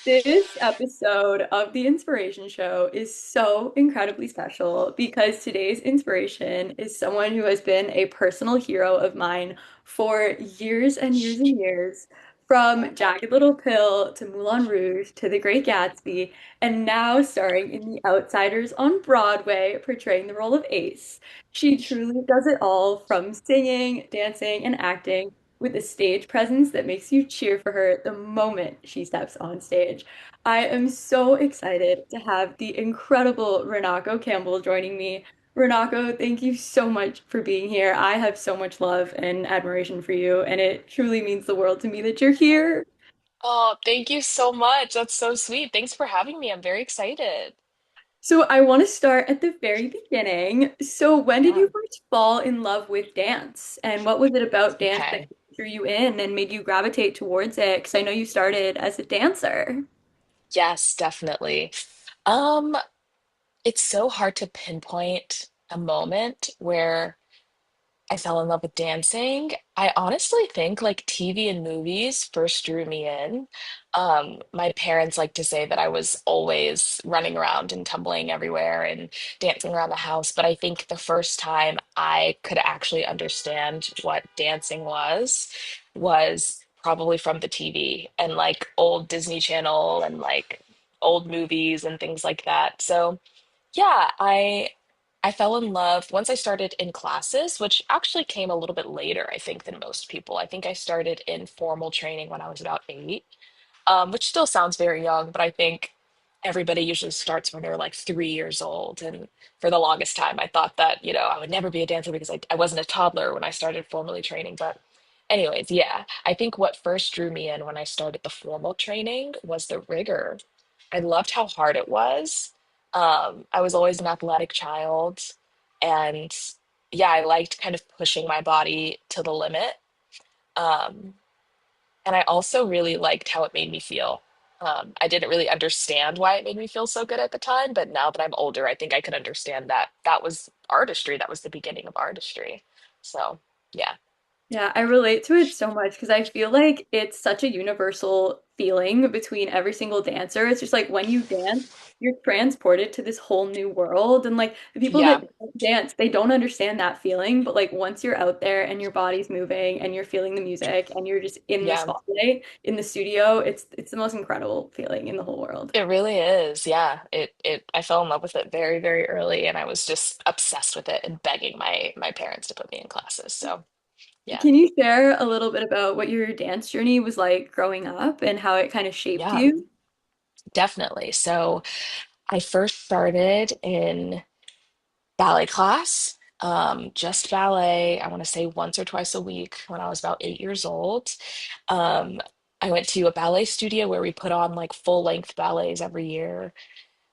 This episode of The Inspiration Show is so incredibly special because today's inspiration is someone who has been a personal hero of mine for years and years and years, from Jagged Little Pill to Moulin Rouge to The Great Gatsby, and now starring in The Outsiders on Broadway, portraying the role of Ace. She truly does it all from singing, dancing, and acting with a stage presence that makes you cheer for her the moment she steps on stage. I am so excited to have the incredible Runako Campbell joining me. Runako, thank you so much for being here. I have so much love and admiration for you, and it truly means the world to me that you're here. Oh, thank you so much. That's so sweet. Thanks for having me. I'm very excited. So I want to start at the very beginning. So when did Yeah. you first fall in love with dance? And what was it about dance that Okay. drew you in and made you gravitate towards it? Because I know you started as a dancer. Yes, definitely. Um, it's so hard to pinpoint a moment where I fell in love with dancing. I honestly think like TV and movies first drew me in. My parents like to say that I was always running around and tumbling everywhere and dancing around the house, but I think the first time I could actually understand what dancing was probably from the TV and like old Disney Channel and like old movies and things like that. So yeah, I fell in love once I started in classes, which actually came a little bit later, I think, than most people. I think I started in formal training when I was about 8, which still sounds very young, but I think everybody usually starts when they're like 3 years old. And for the longest time, I thought that, I would never be a dancer because I wasn't a toddler when I started formally training. But anyways, yeah, I think what first drew me in when I started the formal training was the rigor. I loved how hard it was. I was always an athletic child, and yeah, I liked kind of pushing my body to the limit. Um, and I also really liked how it made me feel. I didn't really understand why it made me feel so good at the time, but now that I'm older, I think I could understand that that was artistry. That was the beginning of artistry. So, yeah. Yeah, I relate to it so much because I feel like it's such a universal feeling between every single dancer. It's just like when you dance, you're transported to this whole new world. And like the people that Yeah. don't dance, they don't understand that feeling. But like once you're out there and your body's moving and you're feeling the music and you're just in the Yeah. spotlight in the studio, it's the most incredible feeling in the whole world. It really is. Yeah. I fell in love with it very, very early and I was just obsessed with it and begging my parents to put me in classes. So, yeah. Can you share a little bit about what your dance journey was like growing up and how it kind of shaped Yeah, you? definitely. So, I first started in ballet class, just ballet, I want to say once or twice a week when I was about 8 years old. Um, I went to a ballet studio where we put on like full length ballets every year,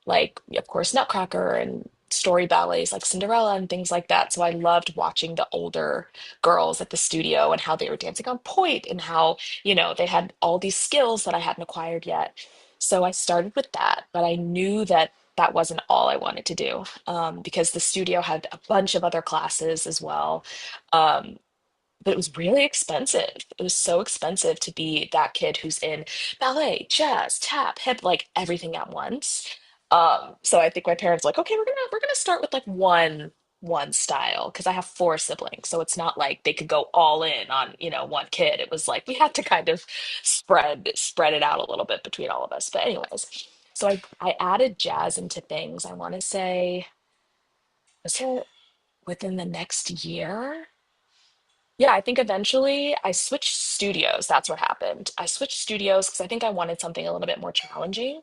like, of course, Nutcracker and story ballets like Cinderella and things like that. So I loved watching the older girls at the studio and how they were dancing on point and how, they had all these skills that I hadn't acquired yet. So I started with that, but I knew that that wasn't all I wanted to do, because the studio had a bunch of other classes as well. Um, but it was really expensive. It was so expensive to be that kid who's in ballet, jazz, tap, hip, like everything at once. So I think my parents were like, okay, we're gonna start with like one style because I have 4 siblings, so it's not like they could go all in on one kid. It was like we had to kind of spread it out a little bit between all of us. But anyways, so I added jazz into things. I want to say was it within the next year? Yeah, I think eventually I switched studios. That's what happened. I switched studios because I think I wanted something a little bit more challenging.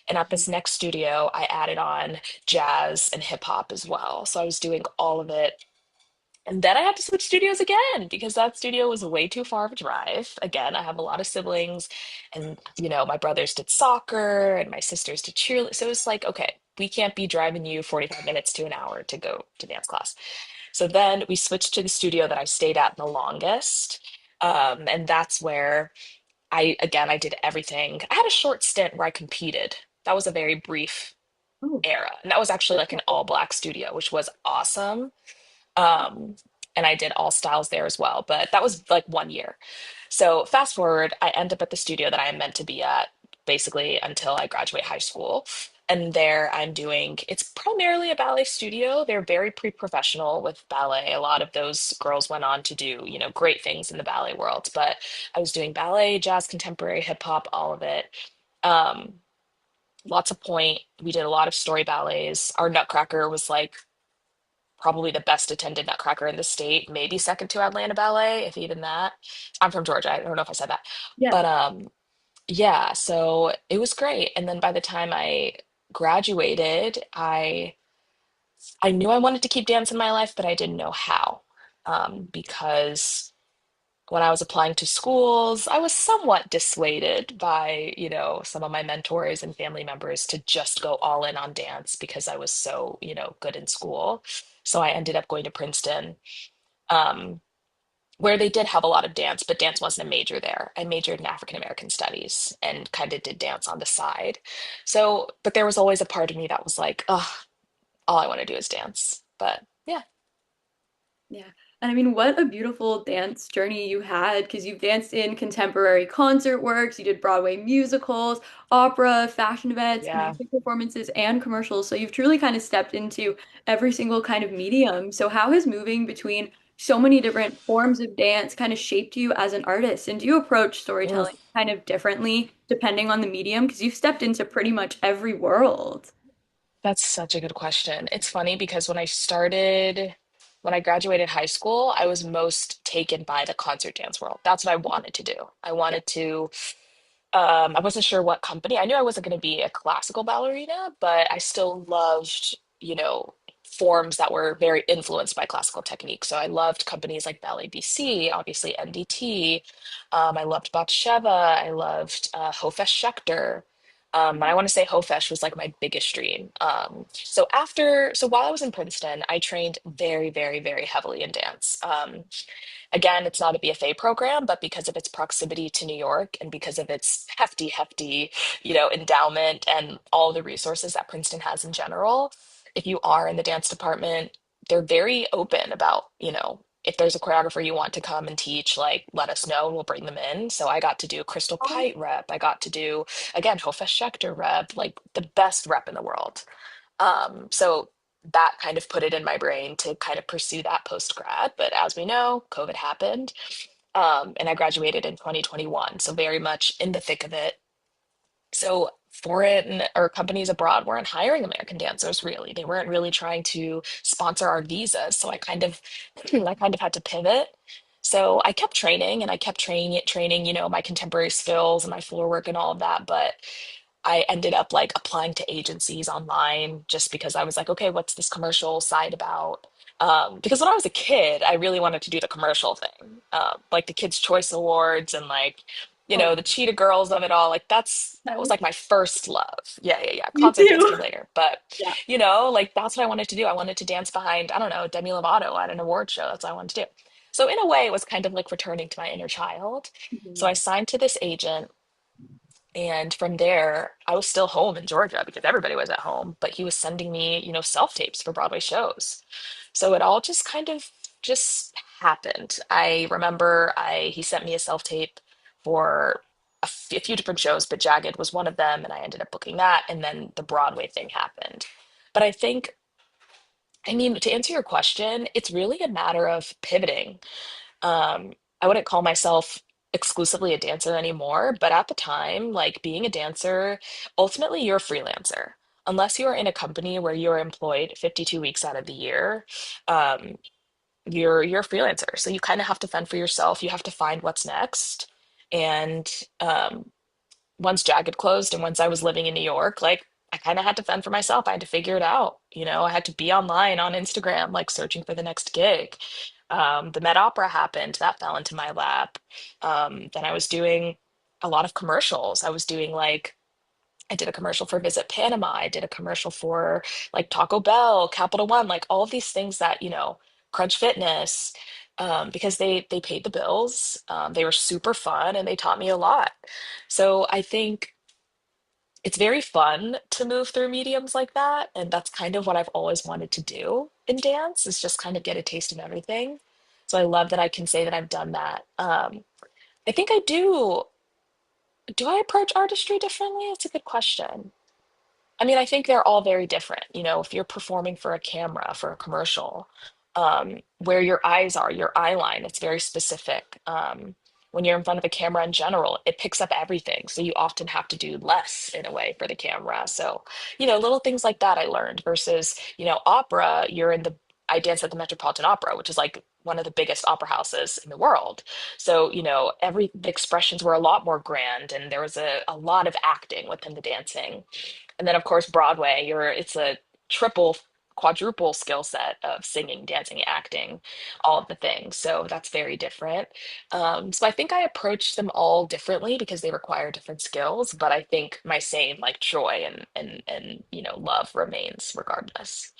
And at this next studio, I added on jazz and hip hop as well. So I was doing all of it. And then I had to switch studios again because that studio was way too far of a drive. Again, I have a lot of siblings, and my brothers did soccer and my sisters did cheerleading. So it was like, okay, we can't be driving you 45 minutes to an hour to go to dance class. So then we switched to the studio that I stayed at the longest. And that's where I did everything. I had a short stint where I competed. That was a very brief Oh. era. And that was actually like an all black studio, which was awesome. Um, and I did all styles there as well, but that was like one year. So fast forward, I end up at the studio that I am meant to be at. basically until I graduate high school. And there I'm doing, it's primarily a ballet studio. They're very pre-professional with ballet. A lot of those girls went on to do, great things in the ballet world. But I was doing ballet, jazz, contemporary, hip hop, all of it. Um, Lots of point. We did a lot of story ballets. Our Nutcracker was like probably the best attended Nutcracker in the state, maybe second to Atlanta Ballet, if even that. I'm from Georgia. I don't know if I said that. Yeah. But yeah, so it was great. And then by the time I graduated, I knew I wanted to keep dance in my life, but I didn't know how. Because when I was applying to schools, I was somewhat dissuaded by, some of my mentors and family members to just go all in on dance because I was so, good in school. So I ended up going to Princeton, um, where they did have a lot of dance, but dance wasn't a major there. I majored in African American studies and kind of did dance on the side. So, but there was always a part of me that was like, oh, all I want to do is dance. But yeah, Yeah. And I mean, what a beautiful dance journey you had because you've danced in contemporary concert works, you did Broadway musicals, opera, fashion events, yeah. music performances, and commercials. So you've truly kind of stepped into every single kind of medium. So how has moving between so many different forms of dance kind of shaped you as an artist? And do you approach Ugh. storytelling kind of differently depending on the medium? Because you've stepped into pretty much every world. That's such a good question. It's funny because when I graduated high school, I was most taken by the concert dance world. That's what I wanted to do. I Yeah. wanted to, I wasn't sure what company. I knew I wasn't going to be a classical ballerina, but I still loved, forms that were very influenced by classical technique. So I loved companies like Ballet BC, obviously NDT. I loved Batsheva. I loved Hofesh Schechter. And I want to say Hofesh was like my biggest dream. So while I was in Princeton, I trained very, very, very heavily in dance. Again, it's not a BFA program, but because of its proximity to New York and because of its hefty, hefty, endowment and all the resources that Princeton has in general, if you are in the dance department, they're very open about, if there's a choreographer you want to come and teach, like let us know and we'll bring them in. So I got to do Crystal Oh, Pite rep. I got to do, again, Hofesh Schechter rep, like the best rep in the world. So that kind of put it in my brain to kind of pursue that post grad. But as we know, COVID happened, and I graduated in 2021. So very much in the thick of it. So foreign or companies abroad weren't hiring American dancers really. They weren't really trying to sponsor our visas. So I kind of I kind of had to pivot. So I kept training and I kept training, my contemporary skills and my floor work and all of that. But I ended up like applying to agencies online just because I was like, okay, what's this commercial side about? Because when I was a kid, I really wanted to do the commercial thing, like the Kids' Choice Awards and like, oh, the Cheetah Girls of it all. Like that was okay. like my first love. Yeah, yeah, yeah. Me Concert dance too. came later, but Yeah. like that's what I wanted to do. I wanted to dance behind, I don't know, Demi Lovato at an award show. That's what I wanted to do. So in a way, it was kind of like returning to my inner child. So I Mhm. signed to this agent and from there, I was still home in Georgia because everybody was at home, but he was sending me, self tapes for Broadway shows. So it all just kind of just happened. I remember I he sent me a self tape for a few different shows, but Jagged was one of them, and I ended up booking that, and then the Broadway thing happened. But I mean, to answer your question, it's really a matter of pivoting. I wouldn't call myself exclusively a dancer anymore, but at the time, like being a dancer, ultimately you're a freelancer. Unless you are in a company where you're employed 52 weeks out of the year, um, you're a freelancer. So you kind of have to fend for yourself. You have to find what's next. And um, once Jagged closed and once I was living in New York, like I kind of had to fend for myself. I had to figure it out. I had to be online on Instagram, like searching for the next gig. The Met Opera happened, that fell into my lap. Then I was doing a lot of commercials. I did a commercial for Visit Panama. I did a commercial for like Taco Bell, Capital One, like all of these things that, Crunch Fitness, because they paid the bills. They were super fun and they taught me a lot. So I think it's very fun to move through mediums like that. And that's kind of what I've always wanted to do in dance is just kind of get a taste of everything. So I love that I can say that I've done that. I think I do. Do I approach artistry differently? That's a good question. I mean, I think they're all very different. You know, if you're performing for a camera, for a commercial, where your eyes are, your eye line, it's very specific. When you're in front of a camera in general, it picks up everything. So you often have to do less in a way for the camera. So, little things like that I learned versus, opera, I danced at the Metropolitan Opera, which is like one of the biggest opera houses in the world. So, the expressions were a lot more grand and there was a lot of acting within the dancing. And then of course Broadway, it's a triple, quadruple skill set of singing, dancing, acting, all of the things. So that's very different. So I think I approach them all differently because they require different skills, but I think my same like joy and love remains regardless.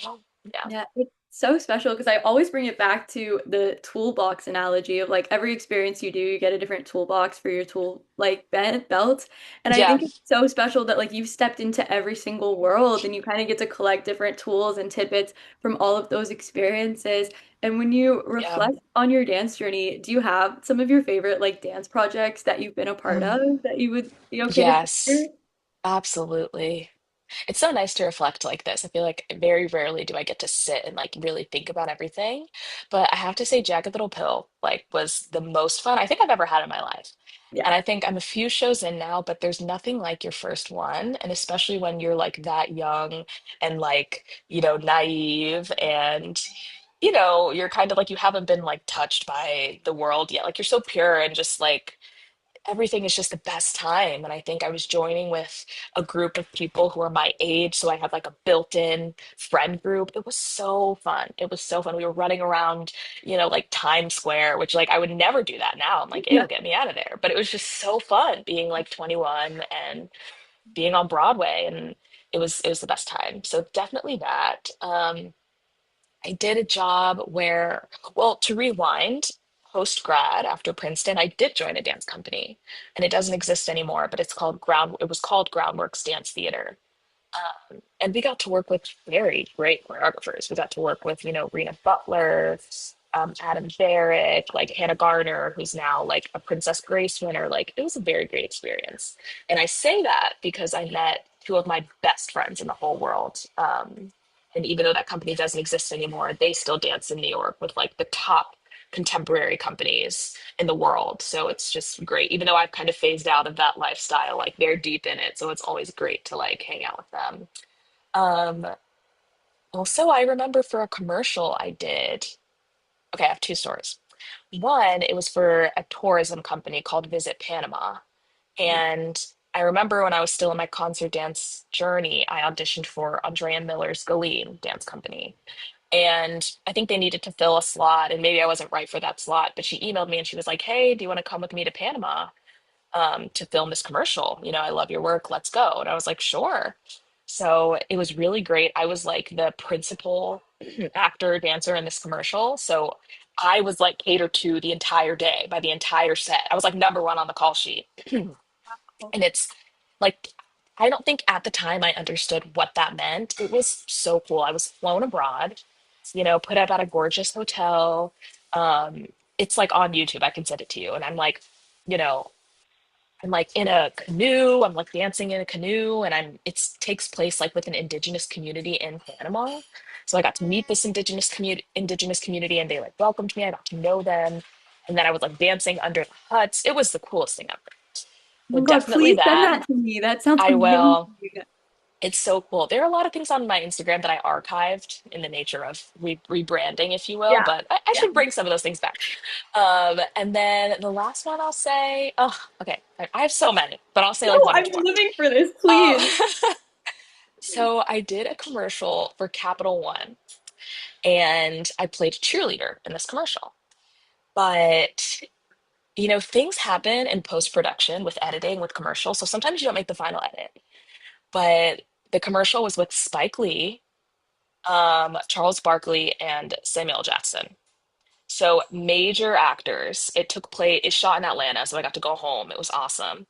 Yeah. Yeah, it's so special because I always bring it back to the toolbox analogy of like every experience you do, you get a different toolbox for your tool like belt. And I Yeah. think it's so special that like you've stepped into every single world and you kind of get to collect different tools and tidbits from all of those experiences. And when you Yeah. reflect on your dance journey, do you have some of your favorite like dance projects that you've been a part Mm. of that you would be okay to share? Yes, absolutely. It's so nice to reflect like this. I feel like very rarely do I get to sit and like really think about everything. But I have to say, Jagged Little Pill like was the most fun I think I've ever had in my life. And Yeah. I think I'm a few shows in now, but there's nothing like your first one. And especially when you're like that young and like, naive and you're kind of like you haven't been like touched by the world yet. Like you're so pure and just like everything is just the best time. And I think I was joining with a group of people who are my age. So I had like a built-in friend group. It was so fun. It was so fun. We were running around, like Times Square, which like I would never do that now. I'm like, Yeah. ew, get me out of there. But it was just so fun being like 21 and being on Broadway. And it was the best time. So definitely that. I did a job where, well, to rewind, post grad after Princeton, I did join a dance company, and it doesn't exist anymore, but it was called Groundworks Dance Theater. And we got to work with very great choreographers. We got to work with, Rena Butler, Adam Barrett, like Hannah Garner, who's now like a Princess Grace winner. Like it was a very great experience. And I say that because I met two of my best friends in the whole world. And even though that company doesn't exist anymore, they still dance in New York with like the top contemporary companies in the world. So it's just great. Even though I've kind of phased out of that lifestyle, like they're deep in it. So it's always great to like hang out with them. Um, Also, I remember for a commercial I did. Okay, I have two stories. One, it was for a tourism company called Visit Panama. And I remember when I was still in my concert dance journey, I auditioned for Andrea Miller's Galeen dance company. And I think they needed to fill a slot, and maybe I wasn't right for that slot, but she emailed me and she was like, "Hey, do you want to come with me to Panama to film this commercial? I love your work. Let's go." And I was like, "Sure." So it was really great. I was like the principal actor, dancer in this commercial. So I was like catered to the entire day by the entire set. I was like number one on the call sheet. And it's like, I don't think at the time I understood what that meant. It was so cool. I was flown abroad, put up at a gorgeous hotel. It's like on YouTube. I can send it to you. And you know, I'm like in a canoe. I'm like dancing in a canoe, and it takes place like with an indigenous community in Panama. So I got to meet this indigenous community, and they like welcomed me. I got to know them, and then I was like dancing under the huts. It was the coolest thing ever. Oh So my God, definitely please send that. that to me. That sounds I amazing. will. It's so cool. There are a lot of things on my Instagram that I archived in the nature of rebranding, if you will, Yeah. but I Yeah. should bring some of those things back. And then the last one I'll say, oh, okay, I have so many, but I'll say No, like one or I'm two more. living for this, Um, please. so I did a commercial for Capital One, and I played a cheerleader in this commercial. But things happen in post production with editing, with commercials. So sometimes you don't make the final edit. But the commercial was with Spike Lee, Charles Barkley, and Samuel Jackson. So major actors. It shot in Atlanta, so I got to go home. It was awesome.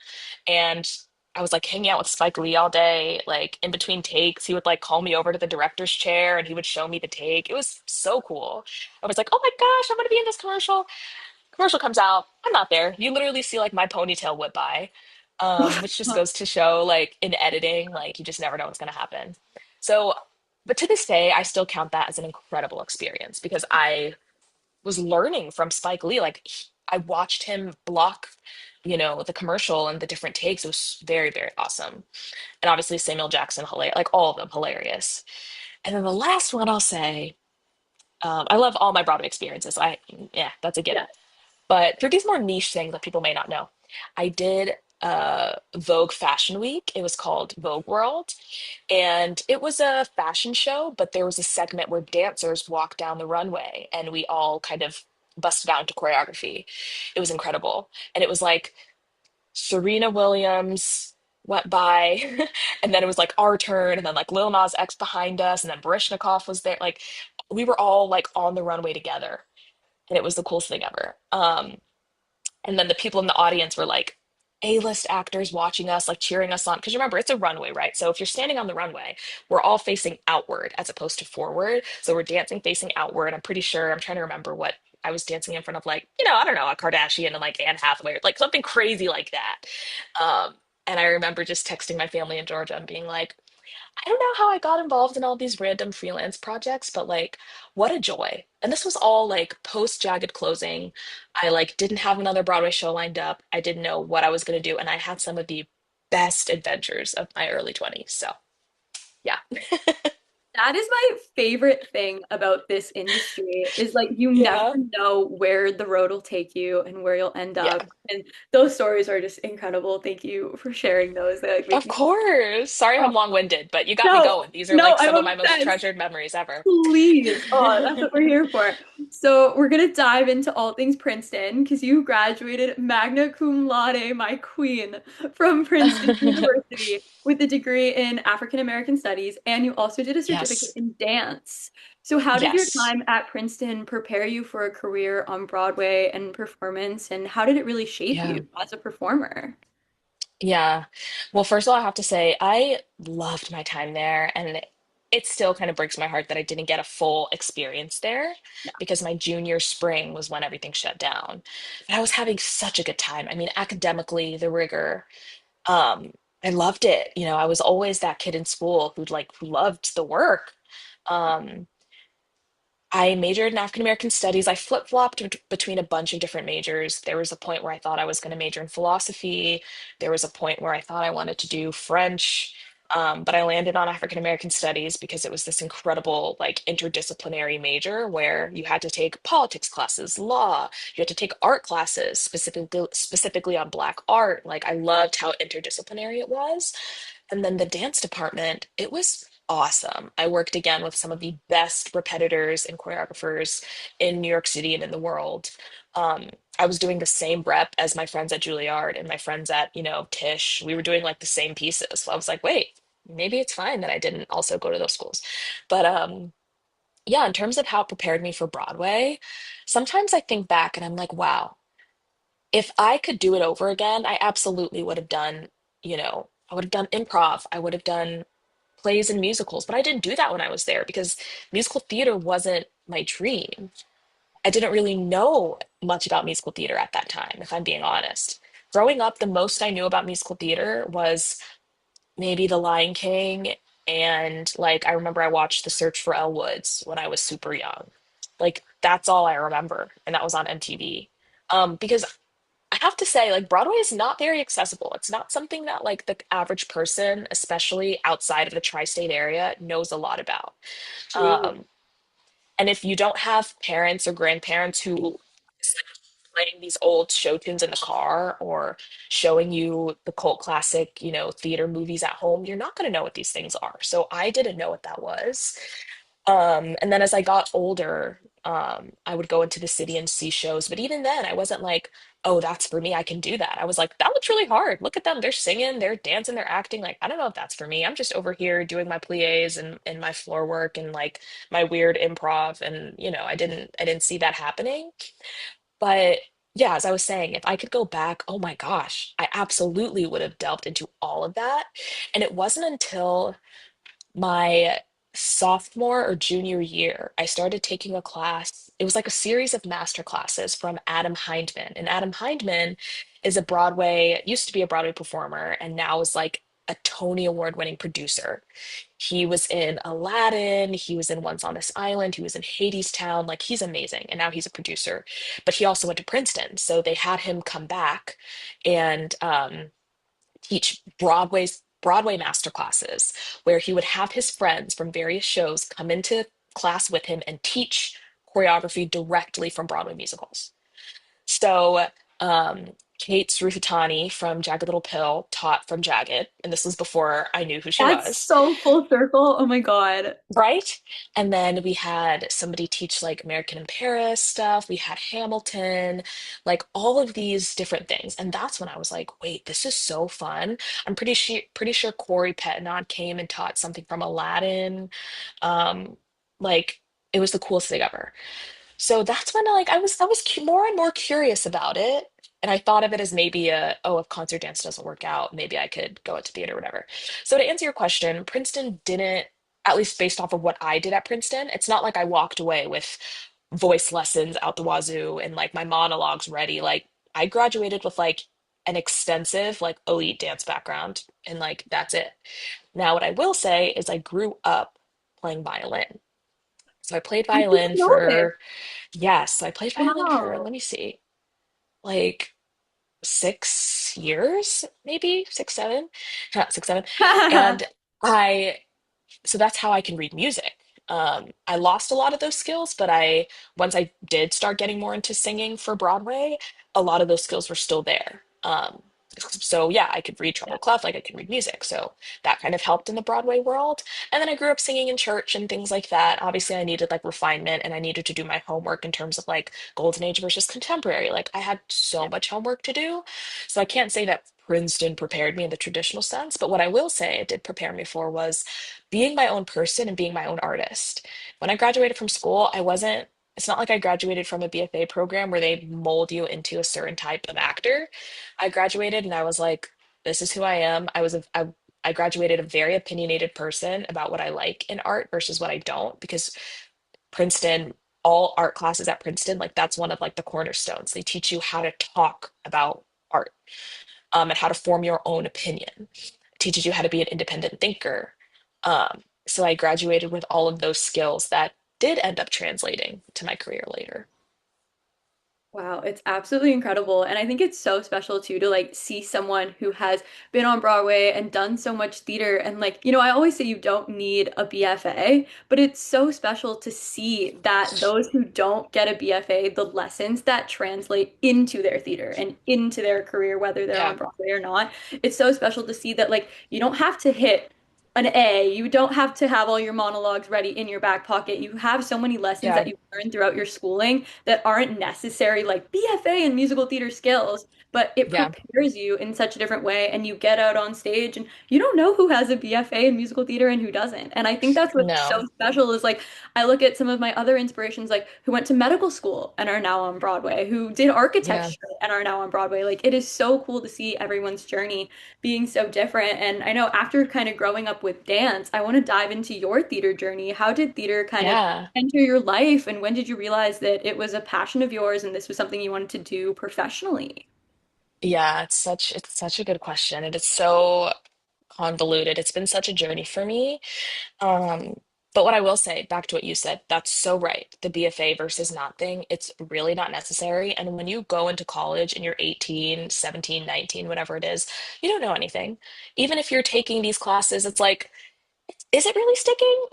And I was like hanging out with Spike Lee all day, like in between takes. He would like call me over to the director's chair and he would show me the take. It was so cool. I was like, oh my gosh, I'm gonna be in this commercial. Commercial comes out. I'm not there. You literally see like my ponytail whip by. which just goes to show, like, in editing, like, you just never know what's going to happen. So, but to this day, I still count that as an incredible experience because I was learning from Spike Lee. Like, I watched him block, the commercial and the different takes. It was very, very awesome. And obviously, Samuel Jackson, hilarious, like, all of them hilarious. And then the last one I'll say, I love all my Broadway experiences. Yeah, that's a given. Yeah. But for these more niche things that people may not know, I did Vogue Fashion Week. It was called Vogue World. And it was a fashion show, but there was a segment where dancers walked down the runway and we all kind of busted out into choreography. It was incredible. And it was like Serena Williams went by, and then it was like our turn, and then like Lil Nas X behind us, and then Barishnikov was there. Like we were all like on the runway together, and it was the coolest thing ever. And then the people in the audience were like A-list actors watching us, like cheering us on. Because remember, it's a runway, right? So if you're standing on the runway, we're all facing outward as opposed to forward. So we're dancing facing outward. I'm pretty sure, I'm trying to remember what I was dancing in front of, like, I don't know, a Kardashian and like Anne Hathaway, like something crazy like that. Um, and I remember just texting my family in Georgia and being like, I don't know how I got involved in all these random freelance projects, but like, what a joy. And this was all like post Jagged closing. I like didn't have another Broadway show lined up. I didn't know what I was going to do. And I had some of the best adventures of my early 20s. So, yeah. That is my favorite thing about this industry is like you never Yeah. know where the road will take you and where you'll end Yeah. up. And those stories are just incredible. Thank you for sharing those. They like make Of me course. Sorry if oh, I'm long-winded, but you got me no, going. These are no, like I'm some of my most obsessed. treasured memories ever. Please. Oh, that's what we're here for. So, we're going to dive into all things Princeton because you graduated magna cum laude, my queen, from Princeton University with a degree in African American Studies, and you also did a certificate Yes. in dance. So, how did your Yes. time at Princeton prepare you for a career on Broadway and performance, and how did it really shape Yeah. you as a performer? Yeah. Well, first of all, I have to say, I loved my time there, and it still kind of breaks my heart that I didn't get a full experience there Yeah, because my junior spring was when everything shut down. But I was having such a good time. I mean, academically, the rigor, um, I loved it. I was always that kid in school who loved the work. Um, I majored in African American studies. I flip-flopped between a bunch of different majors. There was a point where I thought I was going to major in philosophy. There was a point where I thought I wanted to do French. But I landed on African American studies because it was this incredible, like, interdisciplinary major where you had to take politics classes, law, you had to take art classes, specifically on Black art. Like, I loved how interdisciplinary it was. And then the dance department, it was awesome. I worked again with some of the best repetitors and choreographers in New York City and in the world. I was doing the same rep as my friends at Juilliard and my friends at, Tisch. We were doing like the same pieces. So I was like, wait, maybe it's fine that I didn't also go to those schools. But yeah, in terms of how it prepared me for Broadway, sometimes I think back and I'm like, wow, if I could do it over again, I absolutely would have done, I would have done improv. I would have done plays and musicals, but I didn't do that when I was there because musical theater wasn't my dream. I didn't really know much about musical theater at that time, if I'm being honest. Growing up, the most I knew about musical theater was maybe The Lion King, and like I remember I watched The Search for Elle Woods when I was super young. Like that's all I remember, and that was on MTV. Because I have to say, like, Broadway is not very accessible. It's not something that, like, the average person, especially outside of the tri-state area, knows a lot about. truly. Um, and if you don't have parents or grandparents who is, like, playing these old show tunes in the car or showing you the cult classic, theater movies at home, you're not going to know what these things are. So I didn't know what that was. And then as I got older, I would go into the city and see shows. But even then, I wasn't like, oh, that's for me. I can do that. I was like, that looks really hard. Look at them. They're singing, they're dancing, they're acting. Like, I don't know if that's for me. I'm just over here doing my pliés and my floor work and like my weird improv. And, I didn't see that happening. But yeah, as I was saying, if I could go back, oh my gosh, I absolutely would have delved into all of that. And it wasn't until my sophomore or junior year, I started taking a class. It was like a series of master classes from Adam Hindman. And Adam Hindman is a Broadway, used to be a Broadway performer, and now is like a Tony Award winning producer. He was in Aladdin, he was in Once on This Island, he was in Hades Town. Like he's amazing. And now he's a producer. But he also went to Princeton. So they had him come back and teach Broadway master classes where he would have his friends from various shows come into class with him and teach choreography directly from Broadway musicals. So Kate Sruthatani from Jagged Little Pill taught from Jagged, and this was before I knew who she That's was. so full circle. Oh my God. Right? And then we had somebody teach like American in Paris stuff. We had Hamilton, like all of these different things. And that's when I was like, wait, this is so fun. I'm pretty sure Corey Pettenod came and taught something from Aladdin. Um, like it was the coolest thing ever. So that's when like I was more and more curious about it. And I thought of it as maybe if concert dance doesn't work out, maybe I could go into theater or whatever. So to answer your question, Princeton didn't, at least based off of what I did at Princeton, it's not like I walked away with voice lessons out the wazoo and like my monologues ready. Like I graduated with like an extensive like elite dance background and like that's it. Now what I will say is I grew up playing violin. So I played I didn't violin know this. for Yes, so I played violin for, let Wow. me see, like 6 years, maybe six, seven, 6, 7. And I so that's how I can read music. I lost a lot of those skills, but once I did start getting more into singing for Broadway, a lot of those skills were still there. So yeah, I could read treble clef, like I can read music. So that kind of helped in the Broadway world. And then I grew up singing in church and things like that. Obviously, I needed like refinement and I needed to do my homework in terms of like golden age versus contemporary. Like I had so Yeah. much homework to do. So I can't say that Princeton prepared me in the traditional sense, but what I will say it did prepare me for was being my own person and being my own artist. When I graduated from school, it's not like I graduated from a BFA program where they mold you into a certain type of actor. I graduated and I was like, this is who I am. I graduated a very opinionated person about what I like in art versus what I don't because Princeton, all art classes at Princeton, like that's one of like the cornerstones. They teach you how to talk about art, and how to form your own opinion. It teaches you how to be an independent thinker. So I graduated with all of those skills that did end up translating to my career later. Wow, it's absolutely incredible. And I think it's so special too to like see someone who has been on Broadway and done so much theater. And like, I always say you don't need a BFA, but it's so special to see that those who don't get a BFA, the lessons that translate into their theater and into their career, whether they're on Yeah, Broadway or not. It's so special to see that like you don't have to hit an A. You don't have to have all your monologues ready in your back pocket. You have so many lessons that yeah, you learn throughout your schooling that aren't necessary, like BFA and musical theater skills, but it yeah. prepares you in such a different way. And you get out on stage and you don't know who has a BFA in musical theater and who doesn't. And I think that's what's so No, special is like, I look at some of my other inspirations, like who went to medical school and are now on Broadway, who did yeah, architecture and are now on Broadway. Like, it is so cool to see everyone's journey being so different. And I know after kind of growing up with dance, I want to dive into your theater journey. How did theater kind of yeah. enter your life, and when did you realize that it was a passion of yours and this was something you wanted to do professionally? Yeah, it's such a good question. And it's so convoluted. It's been such a journey for me. Um, but what I will say, back to what you said, that's so right. The BFA versus not thing, it's really not necessary. And when you go into college and you're 18, 17, 19, whatever it is, you don't know anything. Even if you're taking these classes, it's like, is it really sticking?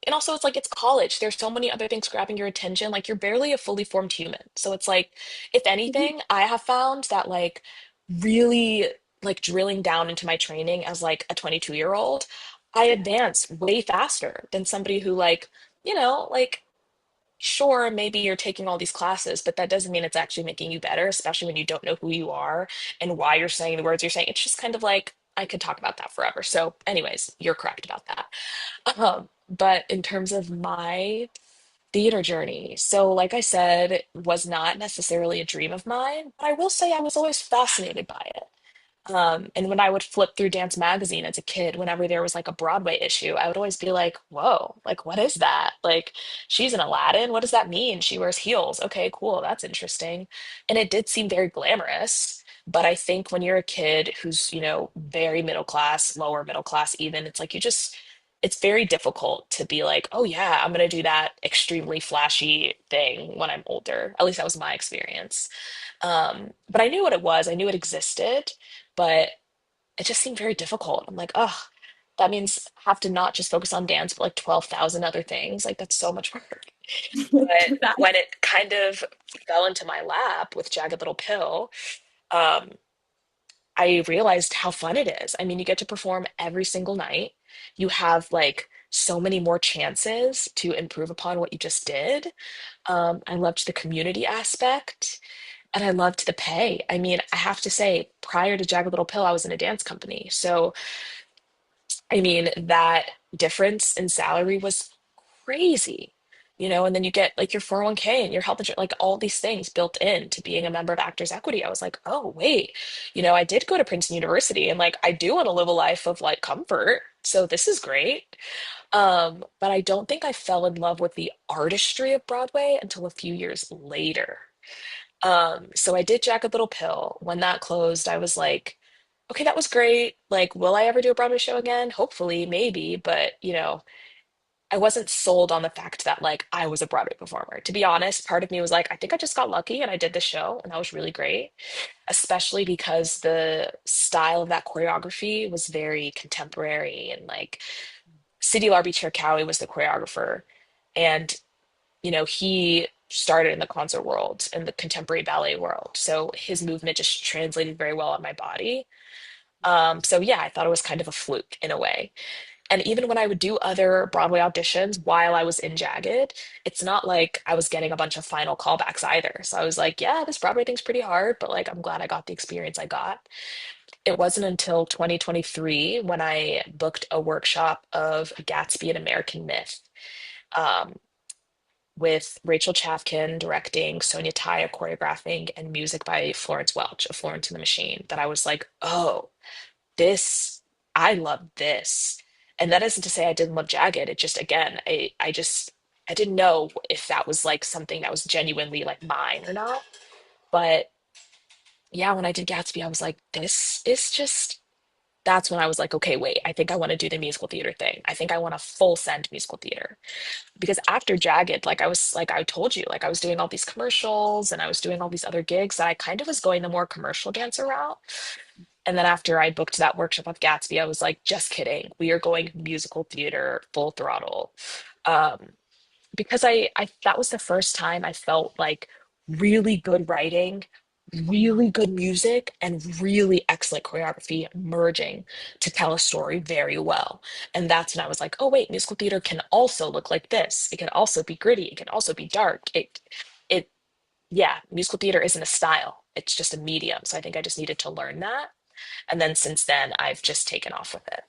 And also it's like it's college. There's so many other things grabbing your attention. Like you're barely a fully formed human. So it's like, if Mhm. anything, I have found that like really like drilling down into my training as like a 22-year-old, I advance way faster than somebody who like sure, maybe you're taking all these classes, but that doesn't mean it's actually making you better, especially when you don't know who you are and why you're saying the words you're saying. It's just kind of like, I could talk about that forever. So, anyways, you're correct about that. But in terms of my theater journey, so like I said, was not necessarily a dream of mine, but I will say I was always fascinated by it. And when I would flip through Dance Magazine as a kid, whenever there was like a Broadway issue, I would always be like, whoa, like, what is that? Like, she's an Aladdin. What does that mean? She wears heels. Okay, cool. That's interesting. And it did seem very glamorous. But I think when you're a kid who's, very middle class, lower middle class, even, it's like it's very difficult to be like, oh, yeah, I'm going to do that extremely flashy thing when I'm older. At least that was my experience. But I knew what it was, I knew it existed, but it just seemed very difficult. I'm like, oh, that means I have to not just focus on dance, but like 12,000 other things. Like, that's so much work. But That's when it kind of fell into my lap with Jagged Little Pill, um, I realized how fun it is. I mean, you get to perform every single night. You have like so many more chances to improve upon what you just did. I loved the community aspect. And I loved the pay. I mean, I have to say, prior to Jagged Little Pill, I was in a dance company. So, I mean, that difference in salary was crazy, and then you get like your 401k and your health insurance, like all these things built in to being a member of Actors Equity. I was like, oh, wait, I did go to Princeton University and like I do want to live a life of like comfort. So this is great. But I don't think I fell in love with the artistry of Broadway until a few years later. So I did Jagged Little Pill. When that closed, I was like, okay, that was great. Like, will I ever do a Broadway show again? Hopefully, maybe, but I wasn't sold on the fact that like I was a Broadway performer. To be honest, part of me was like, I think I just got lucky and I did the show and that was really great, especially because the style of that choreography was very contemporary and like City Larby Cowie was the choreographer. And he started in the concert world and the contemporary ballet world. So his movement just translated very well on my body. So yeah, I thought it was kind of a fluke in a way. And even when I would do other Broadway auditions while I was in Jagged, it's not like I was getting a bunch of final callbacks either. So I was like, yeah, this Broadway thing's pretty hard, but like I'm glad I got the experience I got. It wasn't until 2023 when I booked a workshop of Gatsby and American Myth. Um, with Rachel Chavkin directing, Sonia Taya choreographing, and music by Florence Welch of Florence and the Machine, that I was like, oh, this, I love this. And that isn't to say I didn't love Jagged. It just, again, I didn't know if that was like something that was genuinely like mine or not. But yeah, when I did Gatsby, I was like, this is just, that's when I was like, okay, wait, I think I want to do the musical theater thing. I think I want a full send musical theater because after Jagged, like I told you, like I was doing all these commercials and I was doing all these other gigs that I kind of was going the more commercial dancer route. And then after I booked that workshop with Gatsby, I was like, just kidding. We are going musical theater full throttle. Um, because I that was the first time I felt like really good writing, really good music, and really excellent choreography merging to tell a story very well. And that's when I was like, oh wait, musical theater can also look like this. It can also be gritty. It can also be dark. It yeah, musical theater isn't a style. It's just a medium. So I think I just needed to learn that. And then since then, I've just taken off with it.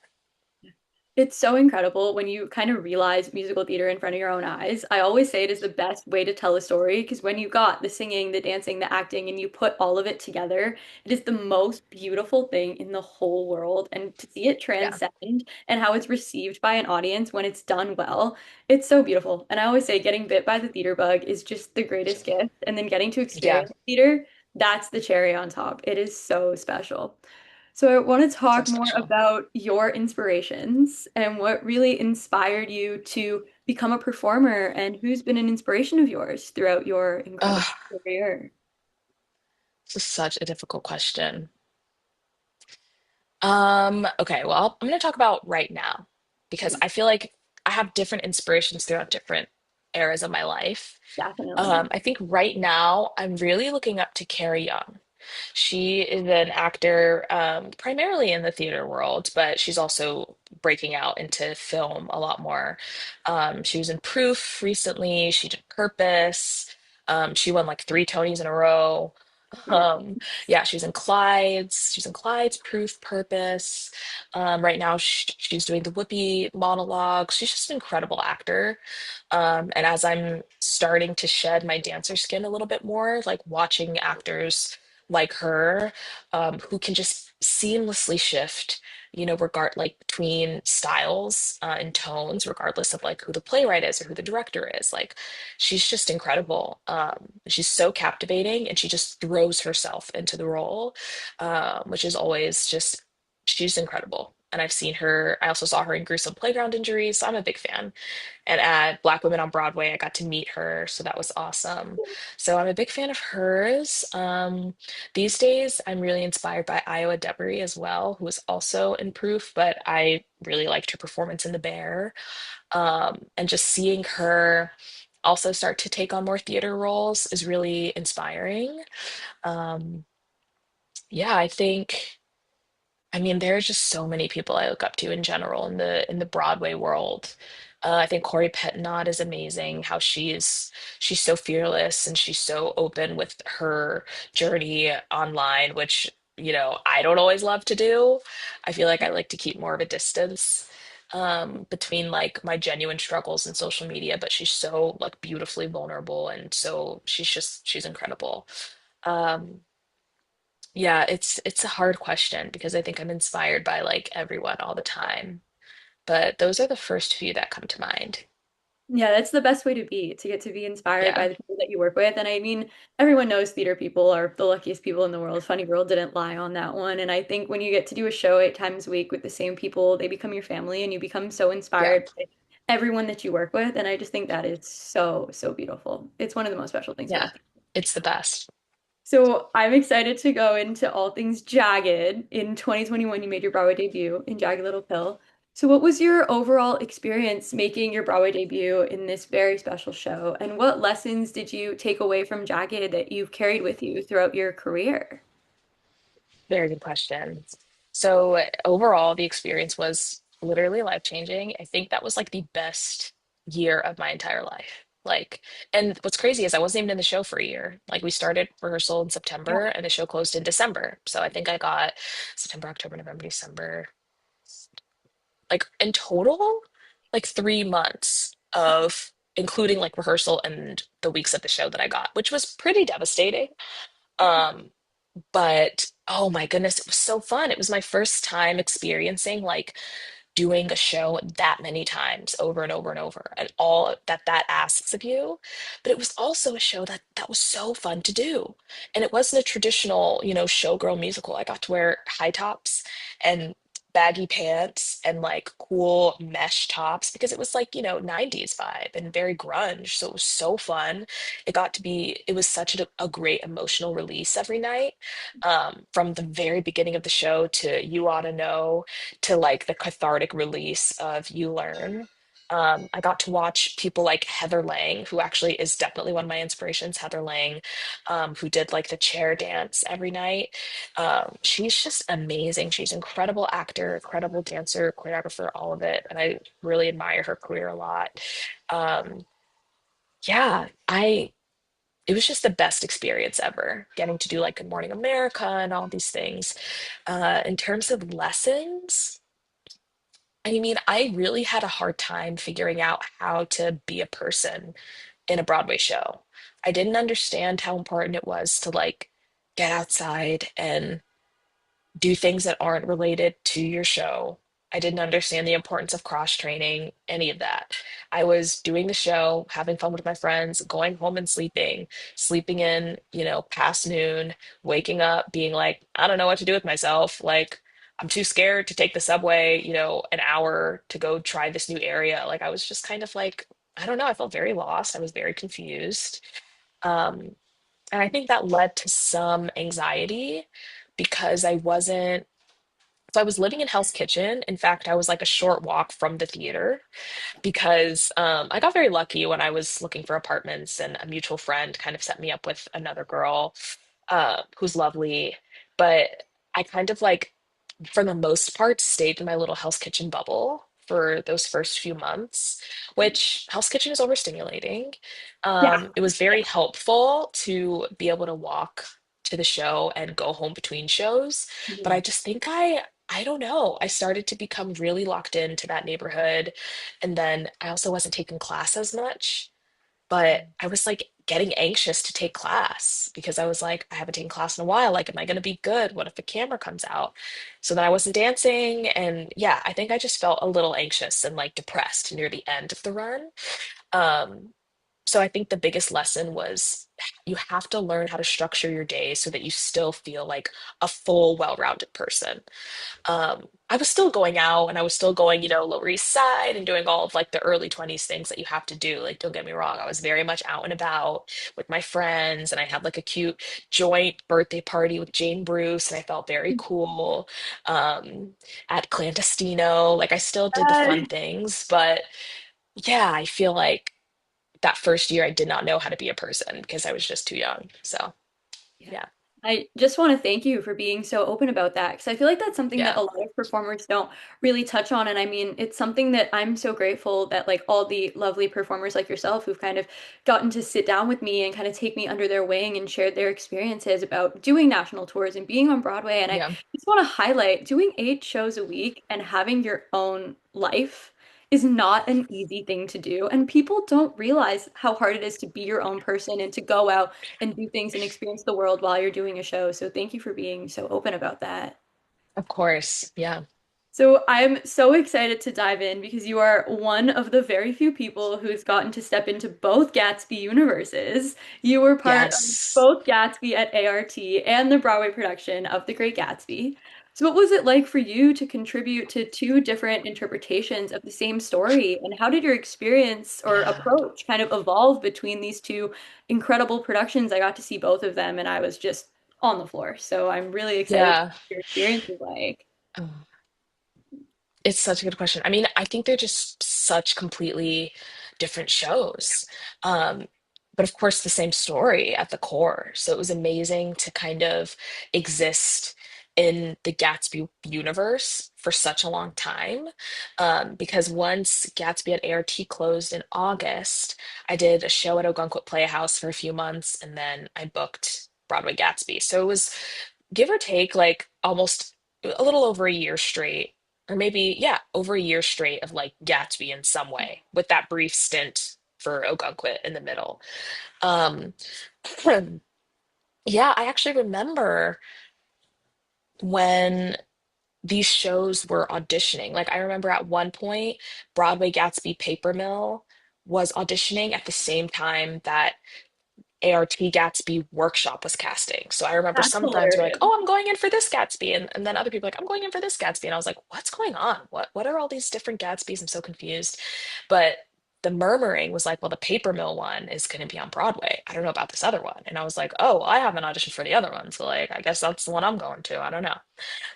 It's so incredible when you kind of realize musical theater in front of your own eyes. I always say it is the best way to tell a story because when you got the singing, the dancing, the acting, and you put all of it together, it is the most beautiful thing in the whole world. And to see it Yeah. transcend and how it's received by an audience when it's done well, it's so beautiful. And I always say getting bit by the theater bug is just the greatest gift. And then getting to Yeah. experience theater, that's the cherry on top. It is so special. So I want to So talk more special. about your inspirations and what really inspired you to become a performer and who's been an inspiration of yours throughout your incredible Oh, career. this is such a difficult question. Okay, well, I'm going to talk about right now because Please, I feel like I have different inspirations throughout different eras of my life. definitely. I think right now I'm really looking up to Carrie Young. She is an actor, primarily in the theater world, but she's also breaking out into film a lot more. She was in Proof recently. She did Purpose. She won like three Tonys in a row. Um, yeah, she's in Clyde's. She's in Clyde's, Proof, Purpose. Right now, she's doing the Whoopi monologue. She's just an incredible actor. And as I'm starting to shed my dancer skin a little bit more, like watching actors like her, who can just seamlessly shift, regard like between styles and tones, regardless of like who the playwright is or who the director is. Like, she's just incredible. She's so captivating, and she just throws herself into the role, which is always just, she's incredible. And I've seen her, I also saw her in Gruesome Playground Injuries, so I'm a big fan. And at Black Women on Broadway, I got to meet her, so that was awesome. So I'm a big fan of hers. These days, I'm really inspired by Iowa Debris as well, who was also in Proof, but I really liked her performance in The Bear. And just seeing her also start to take on more theater roles is really inspiring. Um, yeah, I think. I mean, there are just so many people I look up to in general in the Broadway world. I think Corey Pettenot is amazing. How she's so fearless and she's so open with her journey online, which I don't always love to do. I feel like I like to keep more of a distance between like my genuine struggles in social media, but she's so like beautifully vulnerable, and so she's incredible. Um, yeah, it's a hard question because I think I'm inspired by like everyone all the time. But those are the first few that come to mind. Yeah, that's the best way to be, to get to be inspired Yeah. by the people that you work with. And I mean, everyone knows theater people are the luckiest people in the world. Funny Girl didn't lie on that one. And I think when you get to do a show 8 times a week with the same people, they become your family and you become so Yeah. inspired by everyone that you work with. And I just think that is so, so beautiful. It's one of the most special things Yeah. about theater. It's the best. So I'm excited to go into all things Jagged. In 2021, you made your Broadway debut in Jagged Little Pill. So what was your overall experience making your Broadway debut in this very special show? And what lessons did you take away from Jagged that you've carried with you throughout your career? Very good question. So overall, the experience was literally life-changing. I think that was like the best year of my entire life. Like, and what's crazy is I wasn't even in the show for a year. Like, we started rehearsal in Yeah. September and the show closed in December. So I think I got September, October, November, December, like in total, like 3 months of including like rehearsal and the weeks of the show that I got, which was pretty devastating. Um, but oh my goodness, it was so fun. It was my first time experiencing like doing a show that many times over and over and over, and all that asks of you. But it was also a show that was so fun to do, and it wasn't a traditional showgirl musical. I got to wear high tops and baggy pants and like cool mesh tops because it was like 90s vibe and very grunge, so it was so fun. It was such a great emotional release every night, from the very beginning of the show to You Oughta Know to like the cathartic release of You Learn. I got to watch people like Heather Lang, who actually is definitely one of my inspirations, Heather Lang, who did like the chair dance every night. She's just amazing. She's an incredible actor, incredible dancer, choreographer, all of it. And I really admire her career a lot. Um, yeah, it was just the best experience ever getting to do like Good Morning America and all these things. In terms of lessons, I mean, I really had a hard time figuring out how to be a person in a Broadway show. I didn't understand how important it was to like get outside and do things that aren't related to your show. I didn't understand the importance of cross training, any of that. I was doing the show, having fun with my friends, going home and sleeping in, past noon, waking up, being like, I don't know what to do with myself. Like, I'm too scared to take the subway, an hour to go try this new area. Like, I was just kind of like, I don't know, I felt very lost. I was very confused. Um, and I think that led to some anxiety because I was living in Hell's Kitchen. In fact, I was like a short walk from the theater because I got very lucky when I was looking for apartments, and a mutual friend kind of set me up with another girl who's lovely. But I kind of like, for the most part, stayed in my little Hell's Kitchen bubble for those first few months, which Hell's Kitchen is overstimulating. Yeah. It was very helpful to be able to walk to the show and go home between shows, but I Mhm. just think I don't know. I started to become really locked into that neighborhood, and then I also wasn't taking class as much, but I was like getting anxious to take class because I was like, I haven't taken class in a while. Like, am I going to be good? What if the camera comes out? So then I wasn't dancing. And yeah, I think I just felt a little anxious and like depressed near the end of the run. Um, so I think the biggest lesson was you have to learn how to structure your day so that you still feel like a full, well-rounded person. I was still going out and I was still going, Lower East Side and doing all of like the early 20s things that you have to do. Like, don't get me wrong, I was very much out and about with my friends, and I had like a cute joint birthday party with Jane Bruce, and I felt very cool um, at Clandestino. Like, I still did the fun That things, but yeah, I feel like that first year I did not know how to be a person because I was just too young. So, Yeah. yeah, I just want to thank you for being so open about that because I feel like that's something that yeah, a lot of performers don't really touch on. And I mean, it's something that I'm so grateful that like all the lovely performers like yourself who've kind of gotten to sit down with me and kind of take me under their wing and shared their experiences about doing national tours and being on Broadway. And I yeah, just want to highlight doing 8 shows a week and having your own life is not an easy thing to do. And people don't realize how hard it is to be your own person and to go out and do things and experience the world while you're doing a show. So thank you for being so open about that. of course. Yeah. So I'm so excited to dive in because you are one of the very few people who's gotten to step into both Gatsby universes. You were part of Yes. both Gatsby at ART and the Broadway production of The Great Gatsby. So what was it like for you to contribute to two different interpretations of the same story? And how did your experience or Yeah. approach kind of evolve between these two incredible productions? I got to see both of them and I was just on the floor. So I'm really excited to Yeah. hear your experience was like. Oh, it's such a good question. I mean, I think they're just such completely different shows. Um, but of course, the same story at the core. So it was amazing to kind of exist in the Gatsby universe for such a long time. Because once Gatsby at ART closed in August, I did a show at Ogunquit Playhouse for a few months, and then I booked Broadway Gatsby. So it was give or take like almost a little over a year straight, or maybe, yeah, over a year straight of like Gatsby in some way, with that brief stint for Ogunquit in the middle. Um, yeah, I actually remember when these shows were auditioning. Like, I remember at one point, Broadway Gatsby Paper Mill was auditioning at the same time that ART Gatsby workshop was casting. So I remember That's some friends were like, hilarious. "Oh, I'm going in for this Gatsby," and then other people like, "I'm going in for this Gatsby," and I was like, "What's going on? What are all these different Gatsbys? I'm so confused." But the murmuring was like, "Well, the Paper Mill one is going to be on Broadway. I don't know about this other one," and I was like, "Oh, I haven't auditioned for the other one, so like, I guess that's the one I'm going to. I don't know."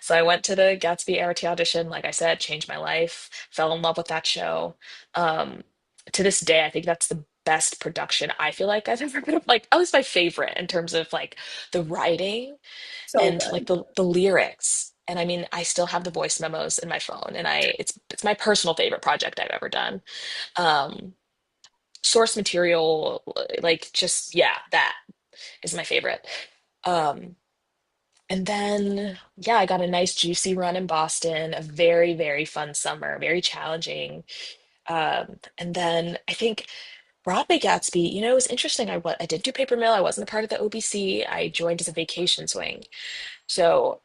So I went to the Gatsby ART audition. Like I said, changed my life. Fell in love with that show. Um, to this day, I think that's the best production I feel like I've ever been. Like, that was my favorite in terms of like the writing So and like good. the lyrics. And I mean, I still have the voice memos in my phone, and it's my personal favorite project I've ever done. Um, source material, like just yeah, that is my favorite. Um, and then, yeah, I got a nice juicy run in Boston, a very, very fun summer, very challenging. And then I think Broadway Gatsby, it was interesting. I did do paper mill. I wasn't a part of the OBC. I joined as a vacation swing. So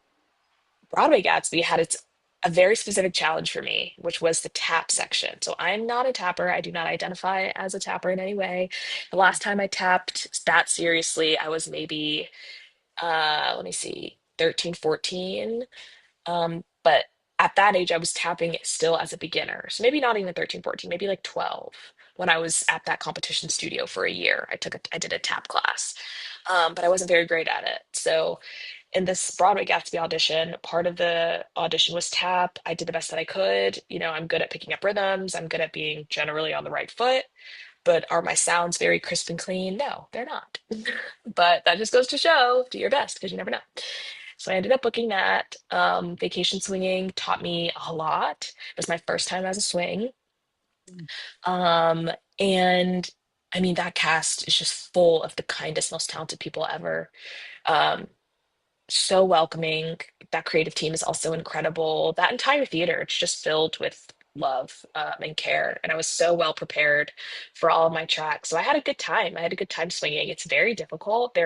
Broadway Gatsby had its a very specific challenge for me, which was the tap section. So I'm not a tapper. I do not identify as a tapper in any way. The last time I tapped that seriously, I was maybe let me see, 13, 14. But at that age, I was tapping it still as a beginner. So maybe not even 13, 14, maybe like 12 when I was at that competition studio for a year. I did a tap class, but I wasn't very great at it. So in this Broadway Gatsby audition, part of the audition was tap. I did the best that I could. I'm good at picking up rhythms. I'm good at being generally on the right foot. But are my sounds very crisp and clean? No, they're not. But that just goes to show, do your best because you never know. So I ended up booking that. Vacation swinging taught me a lot. It was my first time as a swing. Um, and I mean, that cast is just full of the kindest, most talented people ever. Um, so welcoming. That creative team is also incredible. That entire theater, it's just filled with love and care. And I was so well prepared for all of my tracks. So I had a good time. I had a good time swinging. It's very difficult.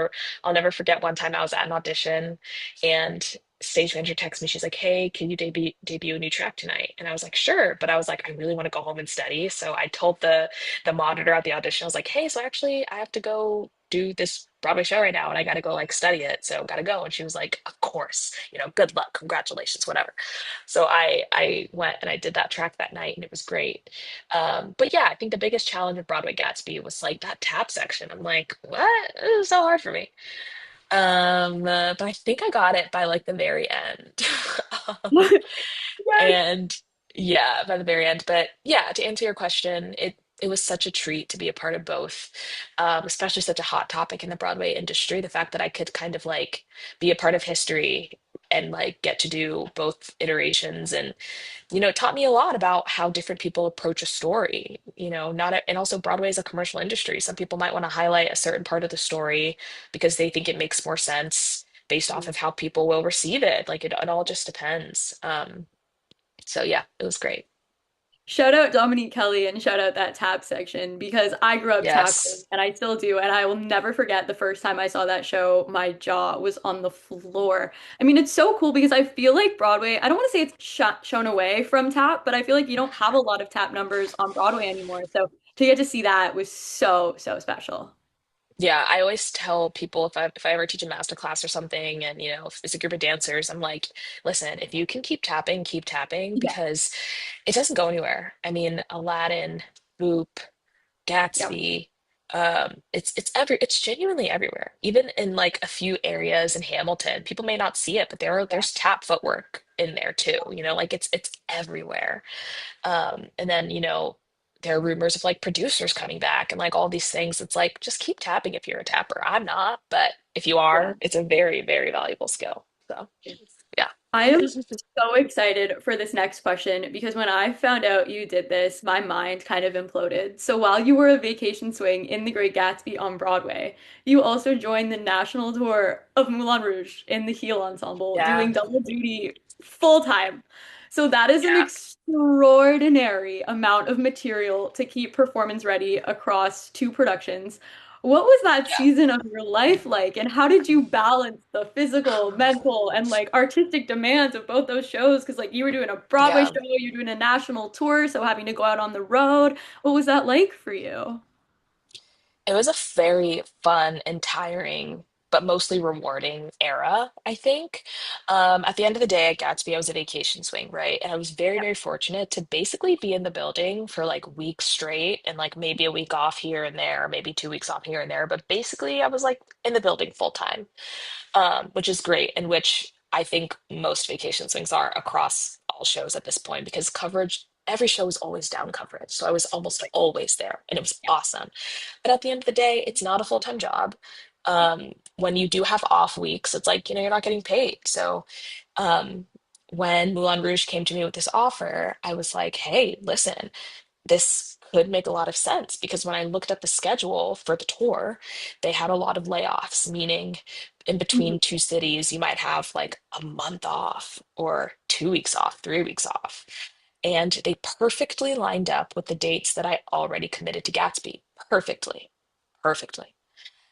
I'll never forget one time I was at an audition and stage manager texted me. She's like, "Hey, can you debut a new track tonight?" And I was like, "Sure." But I was like, I really want to go home and study. So I told the monitor at the audition, I was like, "Hey, so actually I have to go do this Broadway show right now and I got to go like study it. So got to go." And she was like, "Of course, good luck, congratulations, whatever." So I went and I did that track that night and it was great. But yeah, I think the biggest challenge of Broadway Gatsby was like that tap section. I'm like, what? It was so hard for me. But I think I got it by like the very end. Um, Yes. and yeah, by the very end. But yeah, to answer your question, it was such a treat to be a part of both, especially such a hot topic in the Broadway industry. The fact that I could kind of like be a part of history and like get to do both iterations and it taught me a lot about how different people approach a story. Not a, and also Broadway is a commercial industry. Some people might want to highlight a certain part of the story because they think it makes more sense based off of how people will receive it. Like it all just depends. So yeah, it was great. Shout out Dominique Kelly and shout out that tap section because I grew up tapping Yes. and I still do. And I will never forget the first time I saw that show, my jaw was on the floor. I mean, it's so cool because I feel like Broadway, I don't want to say it's shown away from tap, but I feel like you don't have a lot of tap numbers on Broadway anymore. So to get to see that was so, so special. Yeah, I always tell people if I ever teach a master class or something and if it's a group of dancers, I'm like, listen, if you can keep tapping Yeah. because it doesn't go anywhere. I mean, Aladdin, Boop, Yep. Gatsby, it's genuinely everywhere. Even in like a few areas in Hamilton, people may not see it, but Yeah. there's tap footwork in there too. Like it's everywhere. And then, there are rumors of like producers coming back and like all these things. It's like just keep tapping if you're a tapper. I'm not, but if you Yeah. are, it's a very, very valuable skill. So yeah. I am so excited for this next question because when I found out you did this, my mind kind of imploded. So while you were a vacation swing in The Great Gatsby on Broadway, you also joined the national tour of Moulin Rouge in the heel ensemble, Yeah. doing double duty full time. So that is an Yeah. extraordinary amount of material to keep performance ready across two productions. What was that Yeah. season of your life like, and how did you balance the physical, mental, and like artistic demands of both those shows? Because like you were doing a Broadway Yeah. show, you're doing a national tour, so having to go out on the road. What was that like for you? It was a very fun and tiring, but mostly rewarding era, I think. At the end of the day at Gatsby, I was a vacation swing, right? And I was very, Yeah. very fortunate to basically be in the building for like weeks straight and like maybe a week off here and there, maybe 2 weeks off here and there. But basically, I was like in the building full time, which is great, and which I think most vacation swings are across all shows at this point because coverage, every show is always down coverage. So I was almost always there and it was awesome. But at the end of the day, it's not a full-time job. When you do have off weeks, it's like, you're not getting paid. So um, when Moulin Rouge came to me with this offer, I was like, hey, listen, this could make a lot of sense because when I looked at the schedule for the tour, they had a lot of layoffs, meaning in between Mhm. two cities, you might have like a month off or 2 weeks off, 3 weeks off. And they perfectly lined up with the dates that I already committed to Gatsby. Perfectly. Perfectly.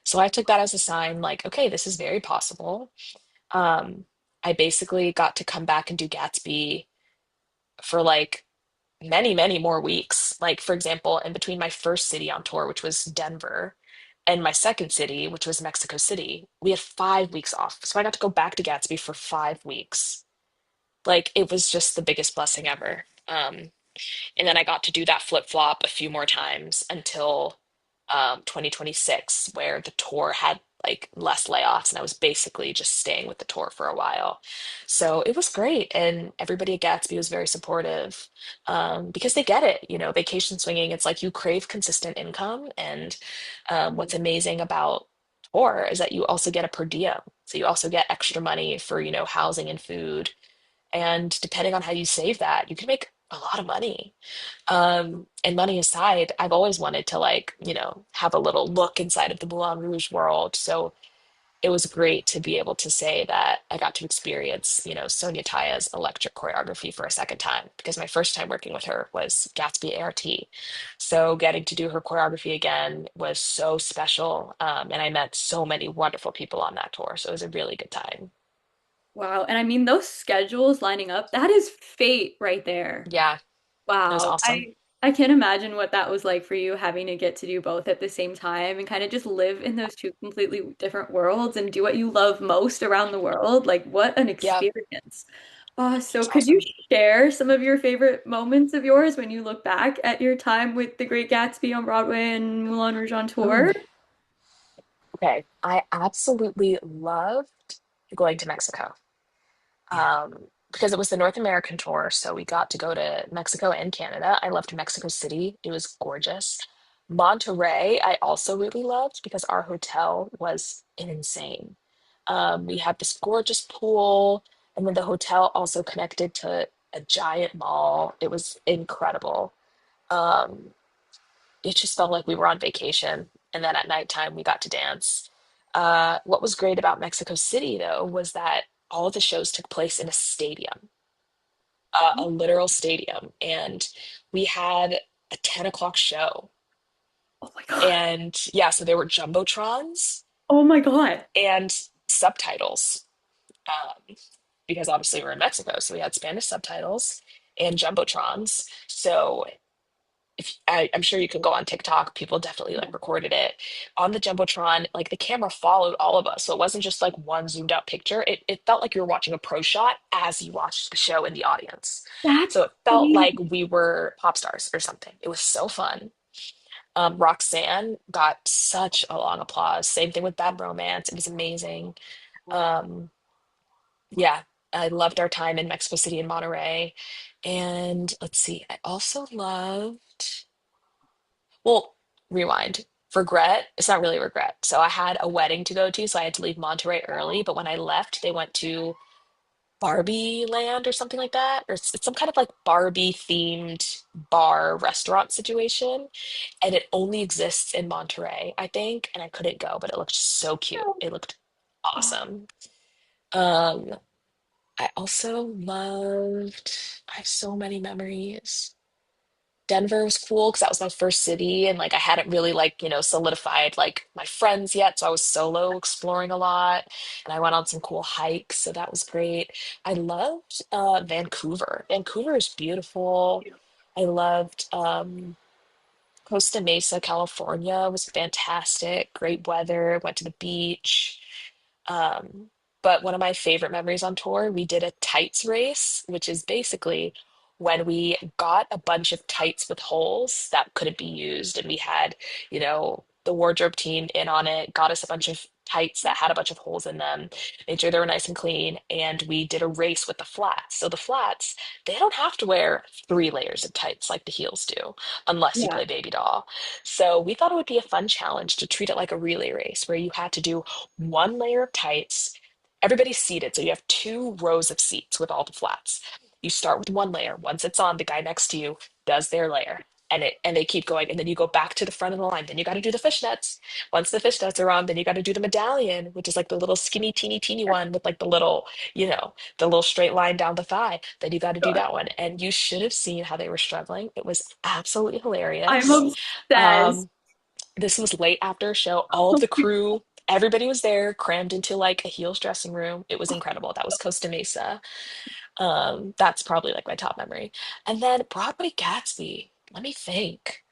So I took that as a sign like, okay, this is very possible. Um, I basically got to come back and do Gatsby for like many, many more weeks. Like, for example, in between my first city on tour, which was Denver, and my second city, which was Mexico City, we had 5 weeks off. So I got to go back to Gatsby for 5 weeks. Like, it was just the biggest blessing ever. And then I got to do that flip flop a few more times until 2026, where the tour had like less layoffs, and I was basically just staying with the tour for a while. So it was great, and everybody at Gatsby was very supportive because they get it. Vacation swinging, it's like you crave consistent income, and what's amazing about tour is that you also get a per diem, so you also get extra money for housing and food. And depending on how you save that, you can make a lot of money. And money aside, I've always wanted to like, have a little look inside of the Moulin Rouge world. So it was great to be able to say that I got to experience, Sonia Taya's electric choreography for a second time because my first time working with her was Gatsby ART. So getting to do her choreography again was so special. And I met so many wonderful people on that tour. So it was a really good time. Wow. And I mean, those schedules lining up, that is fate right there. Yeah, it was Wow. awesome. I can't imagine what that was like for you having to get to do both at the same time and kind of just live in those two completely different worlds and do what you love most around the world. Like, what an Yeah, experience. So it's could you awesome. share some of your favorite moments of yours when you look back at your time with The Great Gatsby on Broadway and Moulin Rouge on Ooh, tour? okay. I absolutely loved going to Mexico. Because it was the North American tour, so we got to go to Mexico and Canada. I loved Mexico City. It was gorgeous. Monterey, I also really loved because our hotel was insane. We had this gorgeous pool, and then the hotel also connected to a giant mall. It was incredible. Um, it just felt like we were on vacation. And then at nighttime, we got to dance. What was great about Mexico City, though, was that all of the shows took place in a stadium, a literal stadium. And we had a 10 o'clock show. Oh my God. And yeah, so there were jumbotrons Oh my God. and subtitles, because obviously we're in Mexico. So we had Spanish subtitles and jumbotrons. So I'm sure you can go on TikTok, people definitely like recorded it on the Jumbotron. Like the camera followed all of us. So it wasn't just like one zoomed out picture. It felt like you were watching a pro shot as you watched the show in the audience. That's So it felt like amazing. we were pop stars or something. It was so fun. Roxanne got such a long applause. Same thing with Bad Romance. It was amazing. Um, yeah, I loved our time in Mexico City and Monterey. And let's see, I also loved. Well, rewind. Regret, it's not really regret. So I had a wedding to go to, so I had to leave Monterey early. But when I left, they went to Barbie Land or something like that. Or it's some kind of like Barbie themed bar restaurant situation. And it only exists in Monterey, I think. And I couldn't go, but it looked so cute. It looked Oh, awesome. Um, I also loved, I have so many memories. Denver was cool because that was my first city and like I hadn't really like, solidified like my friends yet. So I was solo exploring a lot and I went on some cool hikes. So that was great. I loved Vancouver. Vancouver is beautiful. I loved Costa Mesa, California was fantastic. Great weather. Went to the beach. Um, but one of my favorite memories on tour, we did a tights race, which is basically when we got a bunch of tights with holes that couldn't be used, and we had, the wardrobe team in on it, got us a bunch of tights that had a bunch of holes in them, made sure they were nice and clean, and we did a race with the flats. So the flats, they don't have to wear 3 layers of tights like the heels do, unless you yeah. play baby doll. So we thought it would be a fun challenge to treat it like a relay race where you had to do 1 layer of tights. Everybody's seated, so you have 2 rows of seats with all the flats. You start with 1 layer. Once it's on, the guy next to you does their layer. And they keep going. And then you go back to the front of the line. Then you got to do the fishnets. Once the fishnets are on, then you got to do the medallion, which is like the little skinny, teeny, teeny one with like the little straight line down the thigh. Then you got to do God. that one. And you should have seen how they were struggling. It was absolutely I'm hilarious. obsessed. Um, this was late after a show. All of the crew, everybody was there, crammed into like a heels dressing room. It was incredible. That was Costa Mesa. That's probably like my top memory. And then Broadway Gatsby. Let me think.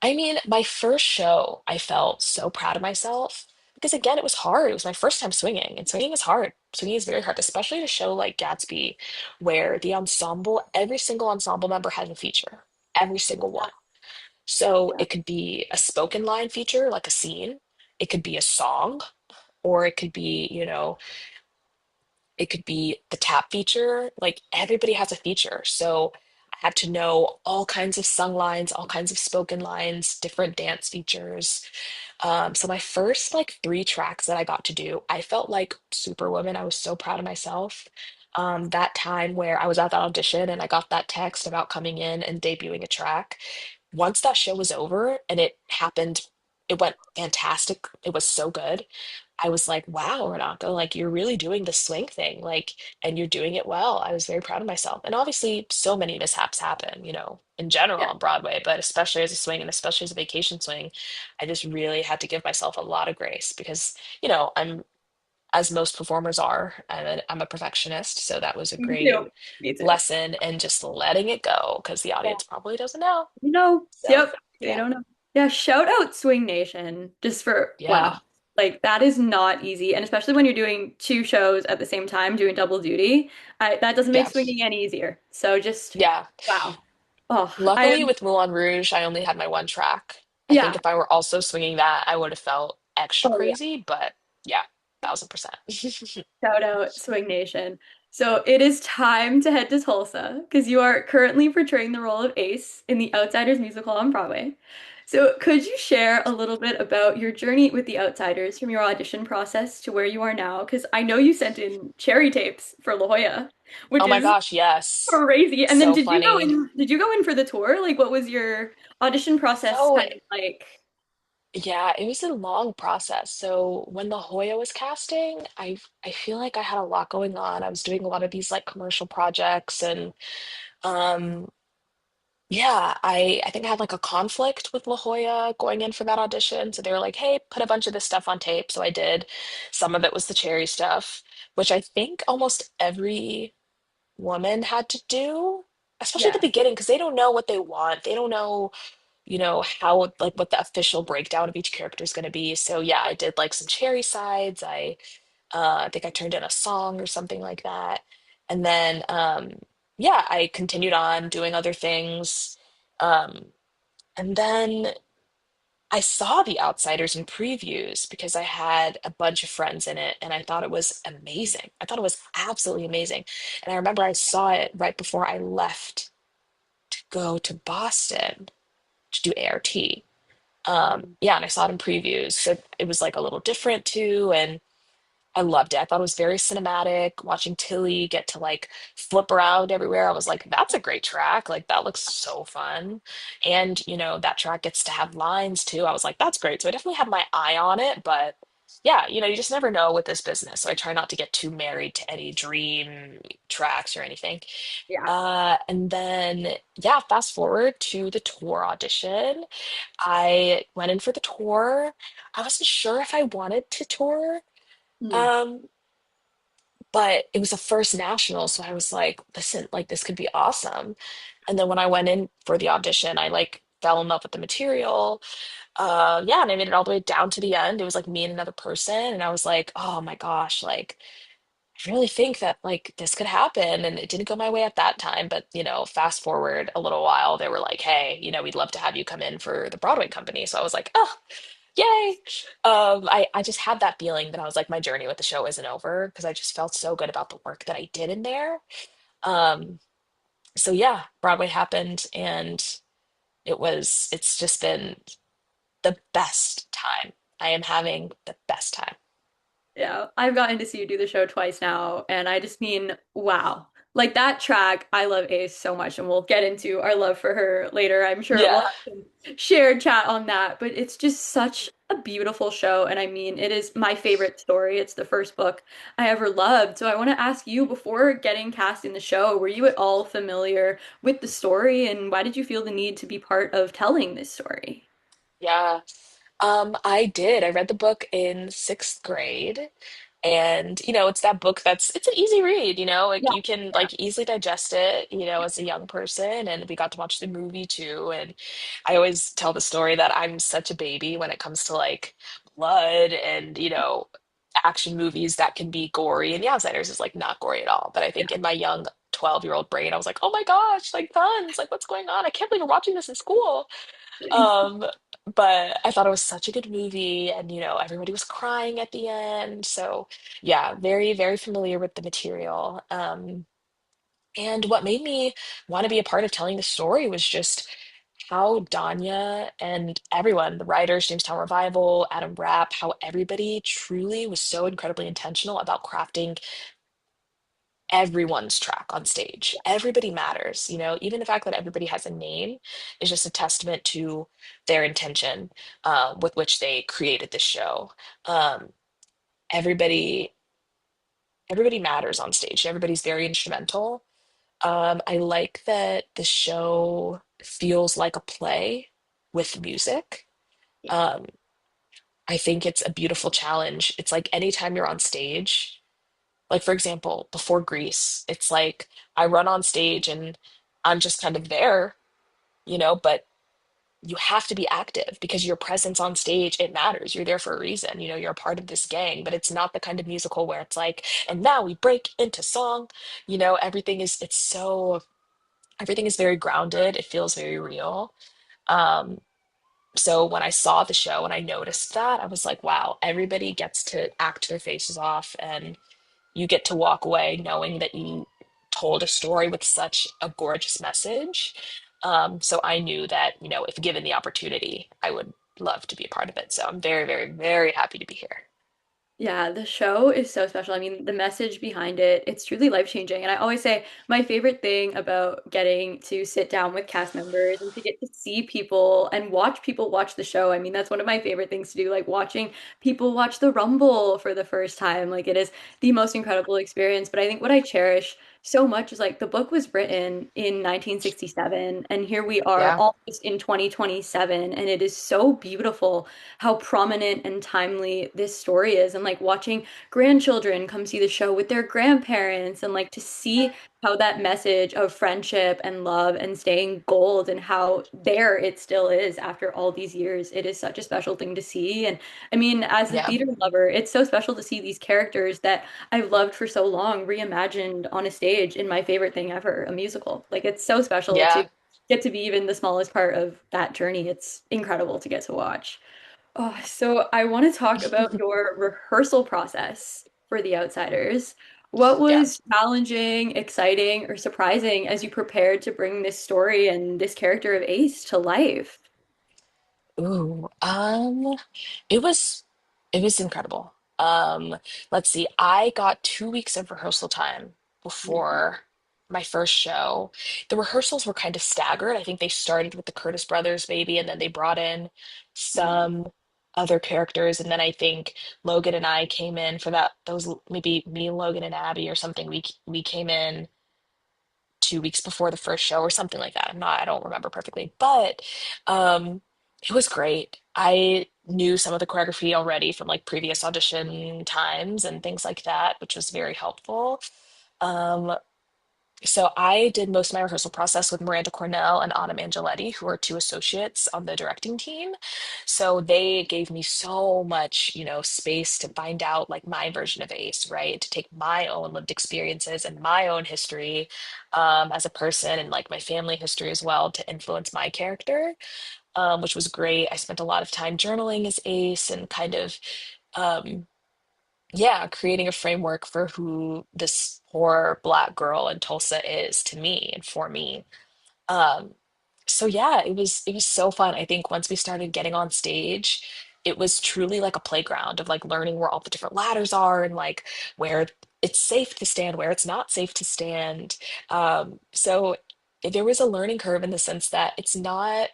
I mean, my first show, I felt so proud of myself because again, it was hard. It was my first time swinging, and swinging is hard. Swinging is very hard, especially at a show like Gatsby, where the ensemble, every single ensemble member has a feature, every single one. So Yeah. it could be a spoken line feature, like a scene. It could be a song, or it could be, it could be the tap feature. Like everybody has a feature. So I had to know all kinds of sung lines, all kinds of spoken lines, different dance features. So my first like 3 tracks that I got to do, I felt like Superwoman. I was so proud of myself. That time where I was at that audition and I got that text about coming in and debuting a track. Once that show was over and it happened, it went fantastic. It was so good. I was like, wow, Renako, like you're really doing the swing thing, like, and you're doing it well. I was very proud of myself. And obviously, so many mishaps happen, in general Yeah. on Broadway, but especially as a swing and especially as a vacation swing, I just really had to give myself a lot of grace because, I'm, as most performers are, I'm a perfectionist. So that was a Me great too. Me too. lesson and just letting it go because the Yeah. audience probably doesn't know. So, Yep. They yeah, don't know. Yeah, shout out Swing Nation just for yeah, wow. Like that is not easy. And especially when you're doing two shows at the same time, doing double duty, that doesn't make yeah, swinging any easier. So just yeah. wow. Oh, I Luckily, am, with Moulin Rouge, I only had my one track. I think yeah. if I were also swinging that, I would have felt extra Oh yeah. crazy, but yeah, 1000%. Shout out Swing Nation. So it is time to head to Tulsa because you are currently portraying the role of Ace in the Outsiders musical on Broadway. So could you share a little bit about your journey with the Outsiders from your audition process to where you are now? Because I know you sent in cherry tapes for La Jolla, which Oh my is gosh, yes. crazy. And then So funny. did you go in for the tour? Like what was your audition process So, kind of like? yeah, it was a long process. So, when La Jolla was casting, I feel like I had a lot going on. I was doing a lot of these like commercial projects and um yeah, I think I had like a conflict with La Jolla going in for that audition. So they were like, "Hey, put a bunch of this stuff on tape." So I did. Some of it was the cherry stuff, which I think almost every woman had to do, especially at the Yeah. beginning, because they don't know what they want. They don't know, how like what the official breakdown of each character is going to be. So yeah, I did like some cherry sides. I think I turned in a song or something like that. And then, yeah, I continued on doing other things. Um, and then I saw The Outsiders in previews because I had a bunch of friends in it and I thought it was amazing. I thought it was absolutely amazing. And I remember I saw it right before I left to go to Boston to do ART. Yeah, and I saw it in previews. So it was like a little different too. And I loved it. I thought it was very cinematic. Watching Tilly get to like flip around everywhere, I was like, that's a great track. Like, that looks so fun. And, that track gets to have lines too. I was like, that's great. So I definitely had my eye on it. But yeah, you just never know with this business. So I try not to get too married to any dream tracks or anything. Yeah. And then, yeah, fast forward to the tour audition. I went in for the tour. I wasn't sure if I wanted to tour. Hmm. Um, but it was a first national, so I was like, listen, like this could be awesome. And then when I went in for the audition, I like fell in love with the material. Yeah, and I made it all the way down to the end. It was like me and another person, and I was like, oh my gosh, like I really think that like this could happen. And it didn't go my way at that time, but fast forward a little while, they were like, hey, we'd love to have you come in for the Broadway company. So I was like, oh, yay. I just had that feeling that I was like, my journey with the show isn't over because I just felt so good about the work that I did in there. Um, so yeah, Broadway happened and it's just been the best time. I am having the best time. Yeah, I've gotten to see you do the show twice now, and I just mean, wow. Like that track, I love Ace so much, and we'll get into our love for her later. I'm sure we'll Yeah. have some shared chat on that, but it's just such a beautiful show, and I mean, it is my favorite story. It's the first book I ever loved. So I want to ask you, before getting cast in the show, were you at all familiar with the story, and why did you feel the need to be part of telling this story? Yeah. I did. I read the book in sixth grade. And, it's that book it's an easy read, like Yeah. you can like easily digest it, as a young person. And we got to watch the movie too. And I always tell the story that I'm such a baby when it comes to like blood and, action movies that can be gory. And The Outsiders is like not gory at all. But I Yeah. think in my young 12-year-old brain, I was like, oh my gosh, like guns, like what's going on? I can't believe we're watching this in school. Um, but I thought it was such a good movie, and everybody was crying at the end. So yeah, very, very familiar with the material. And what made me want to be a part of telling the story was just how Danya and everyone, the writers, Jamestown Revival, Adam Rapp, how everybody truly was so incredibly intentional about crafting everyone's track on stage. Everybody matters, even the fact that everybody has a name is just a testament to their intention with which they created this show. Um, everybody everybody matters on stage. Everybody's very instrumental. I like that the show feels like a play with music. Yeah. Um, I think it's a beautiful challenge. It's like anytime you're on stage, like for example, before Grease, it's like I run on stage and I'm just kind of there, but you have to be active because your presence on stage, it matters. You're there for a reason. You're a part of this gang, but it's not the kind of musical where it's like, and now we break into song. Everything is very grounded. It feels very real. Um, so when I saw the show and I noticed that, I was like, wow, everybody gets to act their faces off and you get to walk away knowing that you told a story with such a gorgeous message. So I knew that, if given the opportunity, I would love to be a part of it. So I'm very, very, very happy to be here. Yeah, the show is so special. I mean, the message behind it, it's truly life-changing. And I always say my favorite thing about getting to sit down with cast members and to get to see people and watch people watch the show. I mean, that's one of my favorite things to do, like watching people watch the Rumble for the first time. Like it is the most incredible experience. But I think what I cherish so much is like the book was written in 1967 and here we are Yeah. almost in 2027 and it is so beautiful how prominent and timely this story is and like watching grandchildren come see the show with their grandparents and like to see how that message of friendship and love and staying gold and how there it still is after all these years. It is such a special thing to see. And I mean, as a Yeah. theater lover, it's so special to see these characters that I've loved for so long reimagined on a stage in my favorite thing ever, a musical. Like it's so special to Yeah. get to be even the smallest part of that journey. It's incredible to get to watch. Oh, so I want to talk about your rehearsal process for The Outsiders. What Yeah. was challenging, exciting, or surprising as you prepared to bring this story and this character of Ace to life? Ooh, it was incredible. Let's see. I got 2 weeks of rehearsal time Mhm. before my first show. The rehearsals were kind of staggered. I think they started with the Curtis brothers maybe, and then they brought in Yeah. some other characters, and then I think Logan and I came in for that. Those maybe me, Logan, and Abby or something. We came in 2 weeks before the first show or something like that. I don't remember perfectly, but um, it was great. I knew some of the choreography already from like previous audition times and things like that, which was very helpful. Um, so I did most of my rehearsal process with Miranda Cornell and Autumn Angeletti, who are two associates on the directing team. So they gave me so much, space to find out like my version of Ace, right? To take my own lived experiences and my own history as a person and like my family history as well to influence my character, which was great. I spent a lot of time journaling as Ace and kind of um, yeah, creating a framework for who this poor Black girl in Tulsa is to me and for me. Um, so yeah, it was so fun. I think once we started getting on stage, it was truly like a playground of like learning where all the different ladders are and like where it's safe to stand, where it's not safe to stand. So there was a learning curve in the sense that it's not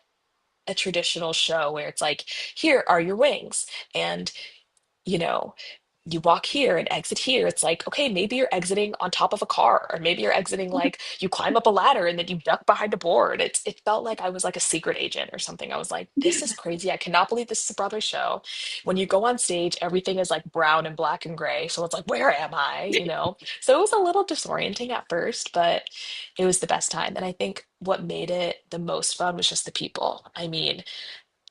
a traditional show where it's like, here are your wings. And you know, you walk here and exit here. It's like, okay, maybe you're exiting on top of a car, or maybe you're exiting like you climb up a ladder and then you duck behind a board. It felt like I was like a secret agent or something. I was like, this is crazy. I cannot believe this is a Broadway show. When you go on stage, everything is like brown and black and gray. So it's like, where am I? So it was a little disorienting at first, but it was the best time. And I think what made it the most fun was just the people. I mean,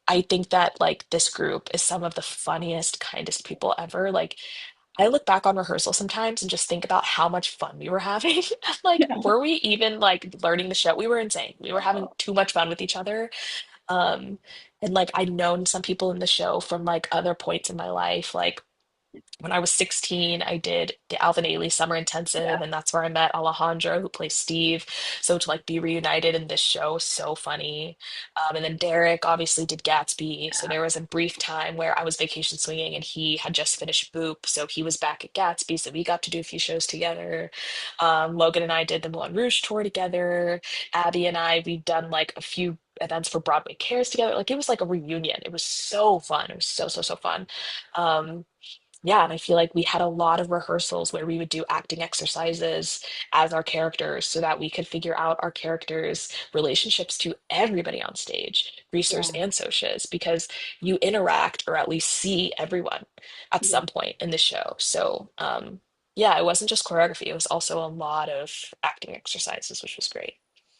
I think that like this group is some of the funniest, kindest people ever. Like I look back on rehearsal sometimes and just think about how much fun we were having. Like, Yeah. were we even like learning the show? We were insane. We were having too much fun with each other. Um, and like I'd known some people in the show from like other points in my life. Like when I was 16, I did the Alvin Ailey Summer Intensive, Yeah. and that's where I met Alejandro, who plays Steve. So to like be reunited in this show was so funny. And then Derek obviously did Gatsby. So there was a brief time where I was vacation swinging, and he had just finished Boop, so he was back at Gatsby. So we got to do a few shows together. Logan and I did the Moulin Rouge tour together. Abby and I, we'd done like a few events for Broadway Cares together. Like it was like a reunion. It was so fun. It was so, so, so fun. Um, Yeah, and I feel like we had a lot of rehearsals where we would do acting exercises as our characters so that we could figure out our characters' relationships to everybody on stage, greasers Yeah. and socias, because you interact or at least see everyone at Yeah. some point in the show. So, yeah, it wasn't just choreography, it was also a lot of acting exercises, which was great.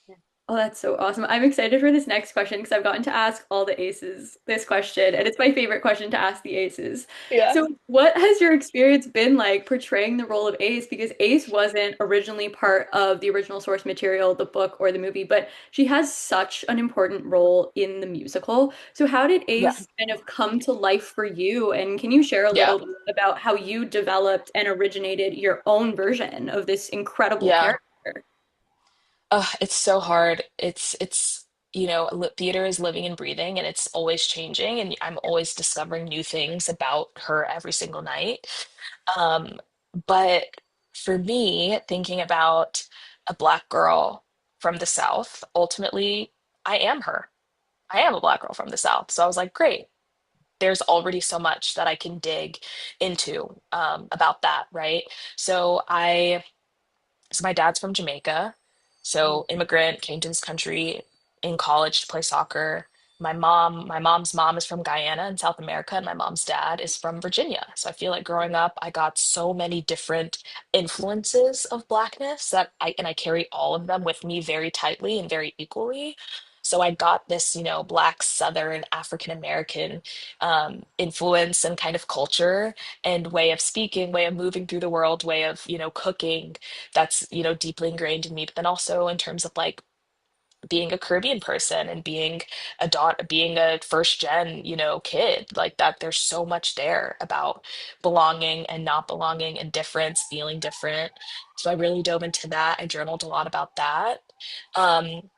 Yeah. Oh, that's so awesome. I'm excited for this next question because I've gotten to ask all the aces this question, and it's my favorite question to ask the aces. Yeah. So, what has your experience been like portraying the role of Ace? Because Ace wasn't originally part of the original source material, the book or the movie, but she has such an important role in the musical. So, how did Yeah. Ace kind of come to life for you? And can you share a Yeah. little bit about how you developed and originated your own version of this incredible Yeah. character? It's so hard. Theater is living and breathing, and it's always changing, and I'm always discovering new things about her every single night. Um, but for me, thinking about a Black girl from the South, ultimately, I am her. I am a Black girl from the South. So I was like, great. There's already so much that I can dig into about that, right? So I so my dad's from Jamaica. So immigrant, came to this country in college to play soccer. My mom's mom is from Guyana in South America, and my mom's dad is from Virginia. So I feel like growing up, I got so many different influences of Blackness that I carry all of them with me very tightly and very equally. So I got this, Black Southern African American influence and kind of culture and way of speaking, way of moving through the world, way of, cooking that's deeply ingrained in me, but then also in terms of like being a Caribbean person and being a first gen kid, like that there's so much there about belonging and not belonging and difference, feeling different. So I really dove into that. I journaled a lot about that. um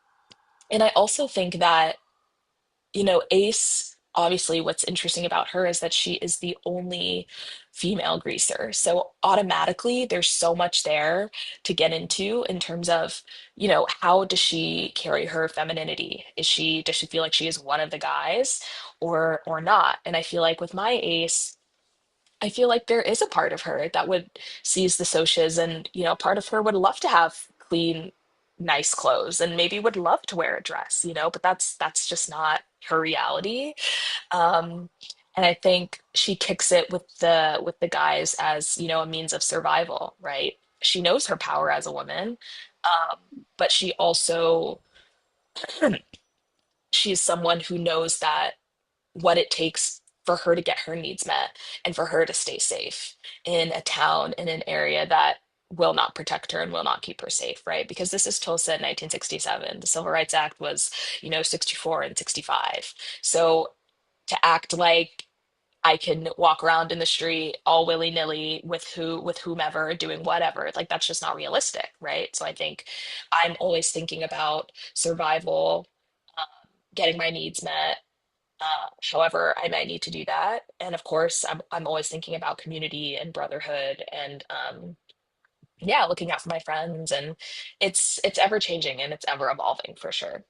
and I also think that Ace, obviously, what's interesting about her is that she is the only female greaser. So automatically, there's so much there to get into in terms of, how does she carry her femininity? Does she feel like she is one of the guys or not? And I feel like with my Ace, I feel like there is a part of her that would seize the socias and, part of her would love to have clean, nice clothes and maybe would love to wear a dress, but that's just not her reality. Um, and I think she kicks it with the guys as, a means of survival, right? She knows her power as a woman, um, but she also she's someone who knows that what it takes for her to get her needs met and for her to stay safe in a town, in an area that will not protect her and will not keep her safe, right? Because this is Tulsa in 1967. The Civil Rights Act was, 64 and 65. So to act like I can walk around in the street all willy-nilly with whomever doing whatever, like that's just not realistic, right? So I think I'm always thinking about survival, getting my needs met, however I might need to do that. And of course, I'm always thinking about community and brotherhood and yeah, looking out for my friends. And it's ever changing and it's ever evolving for sure.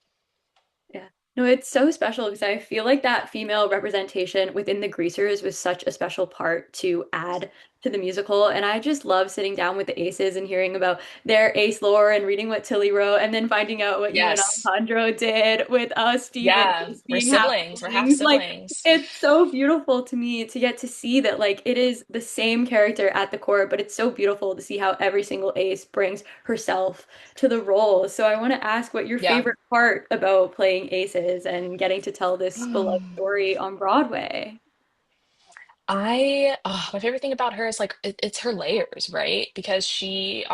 Yeah. No, it's so special because I feel like that female representation within the Greasers was such a special part to add to the musical. And I just love sitting down with the aces and hearing about their ace lore and reading what Tilly wrote and then finding out what you and Yes. Alejandro did with us, Steve and Yeah. Ace We're being half siblings. We're half siblings. Like, siblings. it's so beautiful to me to get to see that, like, it is the same character at the core, but it's so beautiful to see how every single ace brings herself to the role. So I want to ask what your Yeah. favorite part about playing aces and getting to tell this beloved story on Broadway. My favorite thing about her is like it's her layers, right? Because she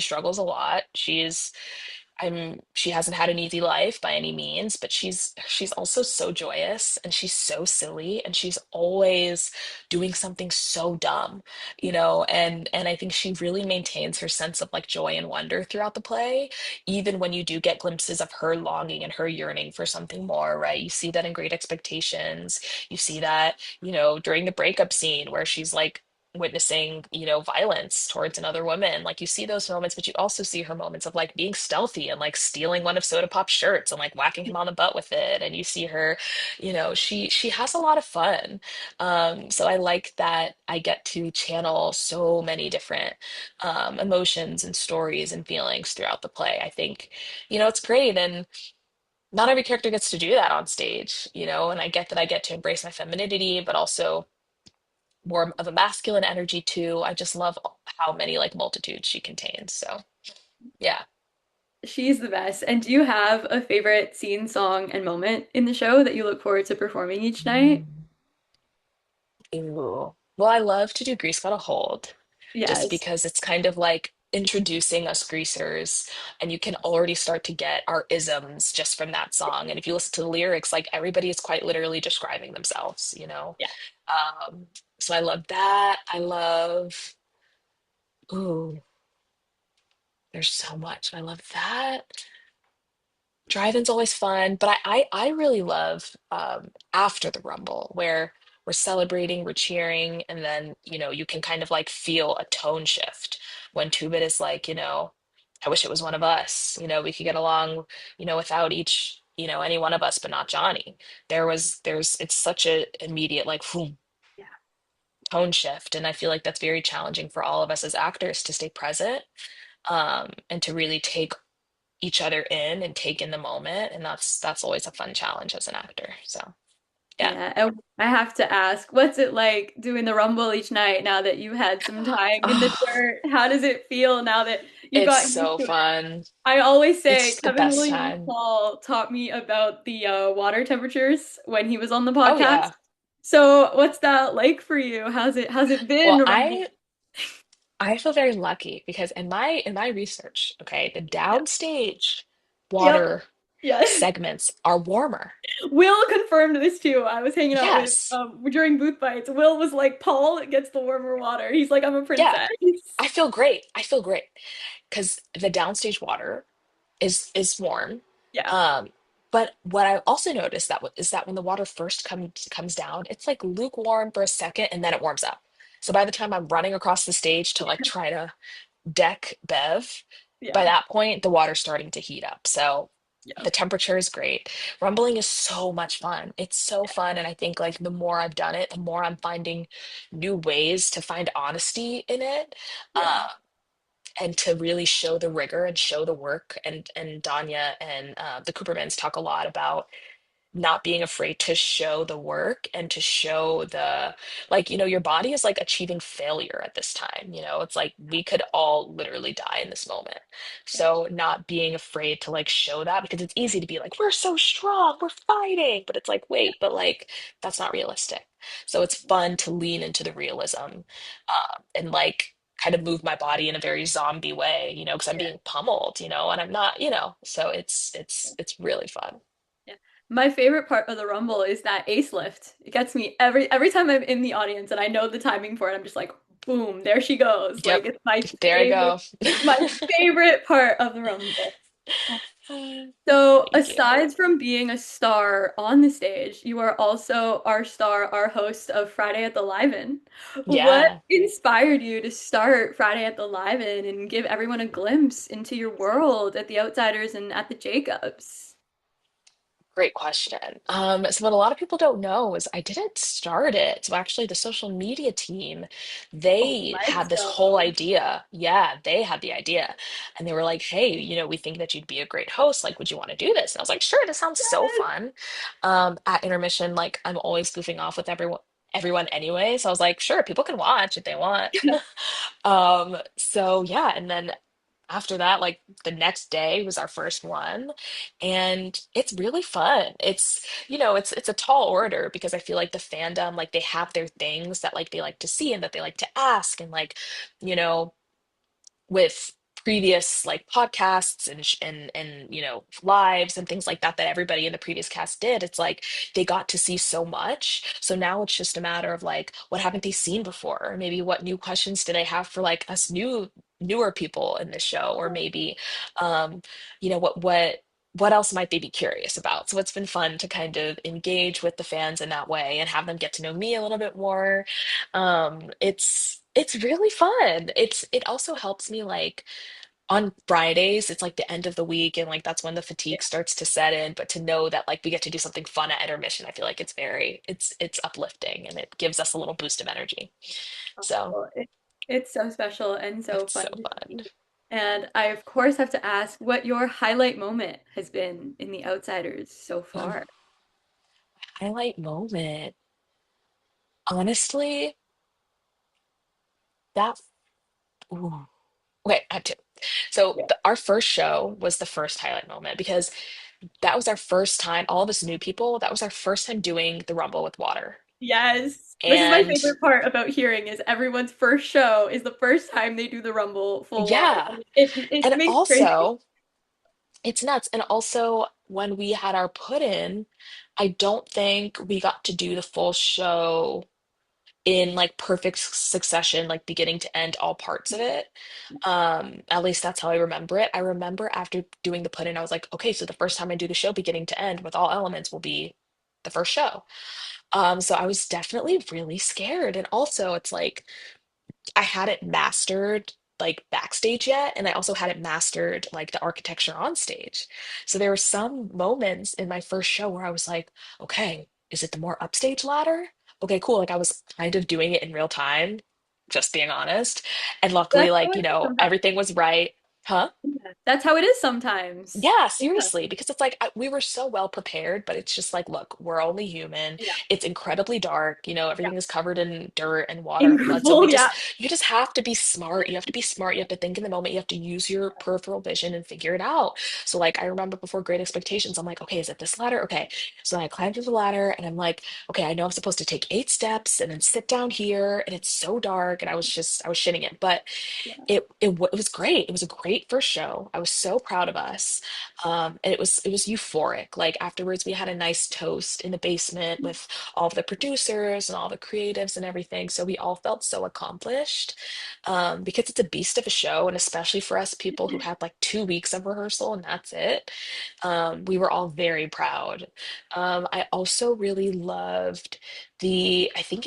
struggles a lot. She hasn't had an easy life by any means, but she's also so joyous and she's so silly and she's always doing something so dumb, and I think she really maintains her sense of like joy and wonder throughout the play, even when you do get glimpses of her longing and her yearning for something more, right? You see that in Great Expectations. You see that, during the breakup scene where she's like witnessing, violence towards another woman. Like you see those moments, but you also see her moments of like being stealthy and like stealing one of Soda Pop's shirts and like whacking him on the butt with it. And you see her, she has a lot of fun. So I like that I get to channel so many different emotions and stories and feelings throughout the play. I think, it's great. And not every character gets to do that on stage, and I get that I get to embrace my femininity, but also more of a masculine energy too. I just love how many like multitudes she contains. So, yeah. She's the best. And do you have a favorite scene, song, and moment in the show that you look forward to performing each night? Mm. Ooh. Well, I love to do Grease Gotta Hold just Yes. because it's kind of like introducing us greasers, and you can already start to get our isms just from that song. And if you listen to the lyrics, like everybody is quite literally describing themselves. Yeah. Um, so I love that. I love, ooh, there's so much. I love that. Drive-in's always fun, but I really love after the Rumble where we're celebrating, we're cheering, and then, you can kind of like feel a tone shift when Tubit is like, I wish it was one of us. We could get along, without any one of us, but not Johnny. It's such a immediate like boom, Yeah. tone shift, and I feel like that's very challenging for all of us as actors to stay present, and to really take each other in and take in the moment, and that's always a fun challenge as an actor. So yeah. Yeah. And I have to ask, what's it like doing the Rumble each night now that you've had some time in the Oh, dirt? How does it feel now that you it's got used so to it? fun. I always say It's the Kevin best Williams time. Paul taught me about the water temperatures when he was on the Oh podcast. yeah. So what's that like for you? How's it been Well, rumbling? I feel very lucky because in my research, okay, the Yeah. downstage Yep. water Yes. segments are warmer. Will confirmed this too. I was hanging out with Yes. during booth bites. Will was like, Paul gets the warmer water. He's like, I'm a Yeah. princess. I feel great. I feel great because the downstage water is warm. Yeah. Um, but what I also noticed is that when the water first comes down, it's like lukewarm for a second and then it warms up. So by the time I'm running across the stage to like try to deck Bev, by Yeah. that point the water's starting to heat up. So Yeah. the temperature is great. Rumbling is so much fun. It's so fun, and I think like the more I've done it, the more I'm finding new ways to find honesty in it. Yeah. And to really show the rigor and show the work. And Danya and the Coopermans talk a lot about not being afraid to show the work and to show the like, your body is like achieving failure at this time. It's like we could all literally die in this moment. Yeah. So not being afraid to like show that, because it's easy to be like, we're so strong, we're fighting, but it's like, Yeah. wait, but like that's not realistic. So it's fun to lean into the realism, and like kind of move my body in a very zombie way, because I'm Yeah. being pummeled, and I'm not, so it's really fun. Yeah. My favorite part of the Rumble is that ace lift. It gets me every time I'm in the audience and I know the timing for it. I'm just like, boom, there she goes. Like Yep. it's my There I favorite, go. my favorite part of the Rumble. Thank So, you. aside from being a star on the stage, you are also our star, our host of Friday at the Live-In. What Yeah. inspired you to start Friday at the Live-In and give everyone a glimpse into your world at the Outsiders and at the Jacobs? Great question. So what a lot of people don't know is I didn't start it. So actually the social media team, Oh, they let's had this whole go. idea. Yeah, they had the idea. And they were like, hey, we think that you'd be a great host. Like, would you want to do this? And I was like, sure, this sounds so Yes. fun. At intermission, like I'm always goofing off with everyone anyway. So I was like, sure, people can watch if they want. So yeah, and then after that, like the next day was our first one, and it's really fun. It's a tall order because I feel like the fandom, like they have their things that like they like to see and that they like to ask, and like, you know, with previous like podcasts and lives and things like that everybody in the previous cast did, it's like they got to see so much, so now it's just a matter of like what haven't they seen before, or maybe what new questions do they have for like us newer people in this show, or maybe what else might they be curious about. So it's been fun to kind of engage with the fans in that way and have them get to know me a little bit more. It's It's really fun. It also helps me like on Fridays, it's like the end of the week and like that's when the Yeah. fatigue starts to set in, but to know that like we get to do something fun at intermission, I feel like it's uplifting and it gives us a little boost of energy. So Well, it's so special and so it's fun so to fun. see. And I, of course, have to ask what your highlight moment has been in The Outsiders so Ooh, far. highlight moment. Honestly, that ooh. Okay, I have two. So Yeah. our first show was the first highlight moment because that was our first time, all of us new people, that was our first time doing the Rumble with water. Yes. Which is my And favorite part about hearing is everyone's first show is the first time they do the Rumble full water. yeah, It and makes crazy. also it's nuts. And also when we had our put in, I don't think we got to do the full show in like perfect succession, like beginning to end, all parts of it. At least that's how I remember it. I remember after doing the put in, I was like, okay, so the first time I do the show beginning to end with all elements will be the first show. So I was definitely really scared. And also it's like I hadn't mastered like backstage yet, and I also hadn't mastered like the architecture on stage. So there were some moments in my first show where I was like, okay, is it the more upstage ladder? Okay, cool. Like I was kind of doing it in real time, just being honest. And luckily, That's how like, it is sometimes. everything was right. Huh? Yeah. That's how it is sometimes. Yeah, Yeah. seriously, because it's like we were so well prepared, but it's just like, look, we're only human. Yeah. It's incredibly dark, Yeah. everything is covered in dirt and water and mud. So Incredible. Yeah. you just have to be smart. You have to be smart. You have to think in the moment. You have to use your peripheral vision and figure it out. So like I remember before Great Expectations, I'm like, okay, is it this ladder? Okay. So I climbed through the ladder and I'm like, okay, I know I'm supposed to take 8 steps and then sit down here and it's so dark and I was shitting it. But Yeah. it was great. It was a great first show. I was so proud of us. And it was euphoric. Like afterwards, we had a nice toast in the basement with all of the producers and all the creatives and everything. So we all felt so accomplished because it's a beast of a show, and especially for us people who had like 2 weeks of rehearsal and that's it. We were all very proud. I also really loved I think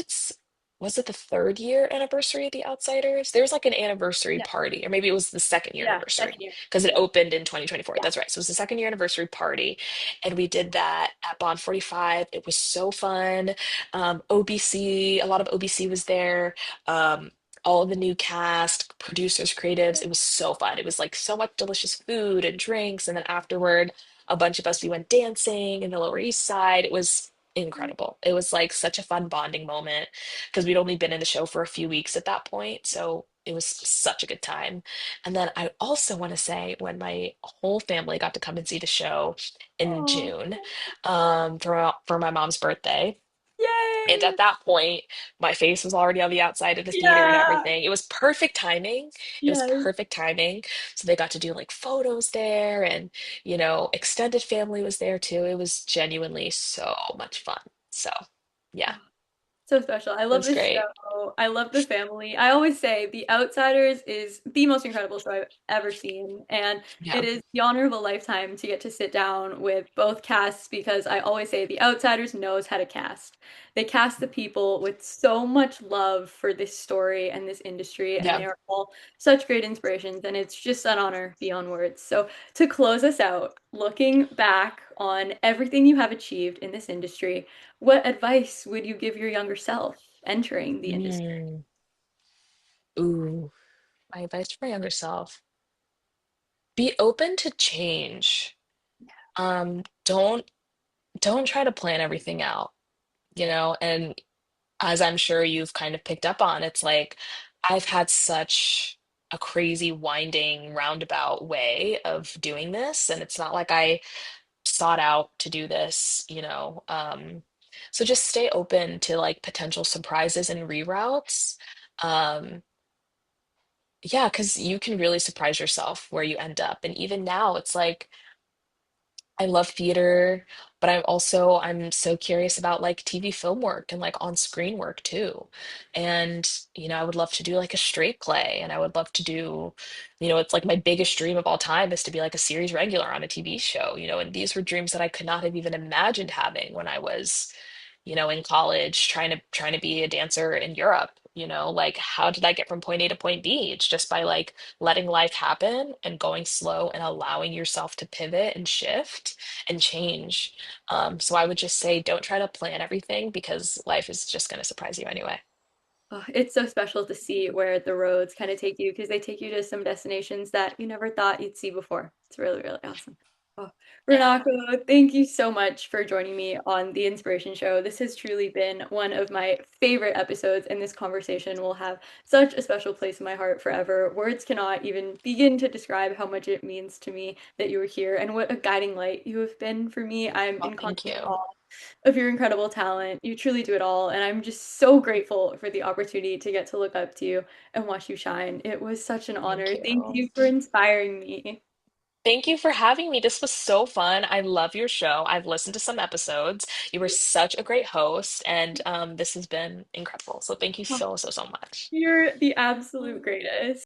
was it the third year anniversary of The Outsiders? There was like an anniversary Yeah. party, or maybe it was the second year Yeah. anniversary Second year. because it Yeah. opened in 2024. Yeah. That's right. So it was the second year anniversary party, and we did that at Bond 45. It was so fun. OBC, a lot of OBC was there. Um, all of the new cast, producers, creatives. It was so fun. It was like so much delicious food and drinks, and then afterward, a bunch of us we went dancing in the Lower East Side. It was incredible. It was like such a fun bonding moment because we'd only been in the show for a few weeks at that point. So it was such a good time. And then I also want to say when my whole family got to come and see the show in Oh, June for my mom's birthday. And yay! at that point, my face was already on the outside of the theater and Yeah. everything. It was perfect timing. It was Yes. perfect timing. So they got to do like photos there, and, extended family was there too. It was genuinely so much fun. So, yeah, So special. I it love was this great. show. I love the family. I always say The Outsiders is the most incredible show I've ever seen. And Yeah. it is the honor of a lifetime to get to sit down with both casts because I always say The Outsiders knows how to cast. They cast the people with so much love for this story and this industry, and Yeah. they are all such great inspirations. And it's just an honor beyond words. So, to close us out, looking back on everything you have achieved in this industry, what advice would you give your younger self entering the industry? Mm. Ooh, my advice for my younger self. Be open to change. Don't try to plan everything out, and as I'm sure you've kind of picked up on, it's like I've had such a crazy winding roundabout way of doing this, and it's not like I sought out to do this, so just stay open to like potential surprises and reroutes. Um, yeah, because you can really surprise yourself where you end up. And even now, it's like I love theater, but I'm so curious about like TV film work and like on-screen work too. And I would love to do like a straight play, and I would love to do, it's like my biggest dream of all time is to be like a series regular on a TV show, and these were dreams that I could not have even imagined having when I was, in college trying to be a dancer in Europe. Like how did I get from point A to point B? It's just by like letting life happen and going slow and allowing yourself to pivot and shift and change. So I would just say don't try to plan everything because life is just going to surprise you anyway. Oh, it's so special to see where the roads kind of take you because they take you to some destinations that you never thought you'd see before. It's really, really awesome. Oh, Yeah, Renako, thank you so much for joining me on the Inspiration Show. This has truly been one of my favorite episodes, and this conversation will have such a special place in my heart forever. Words cannot even begin to describe how much it means to me that you were here and what a guiding light you have been for me. I'm well, in thank constant you. awe of your incredible talent. You truly do it all. And I'm just so grateful for the opportunity to get to look up to you and watch you shine. It was such an Thank honor. Thank you. you for inspiring me. Thank you for having me. This was so fun. I love your show. I've listened to some episodes. You were such a great host, and this has been incredible. So thank you so, so, so much. You're the absolute greatest.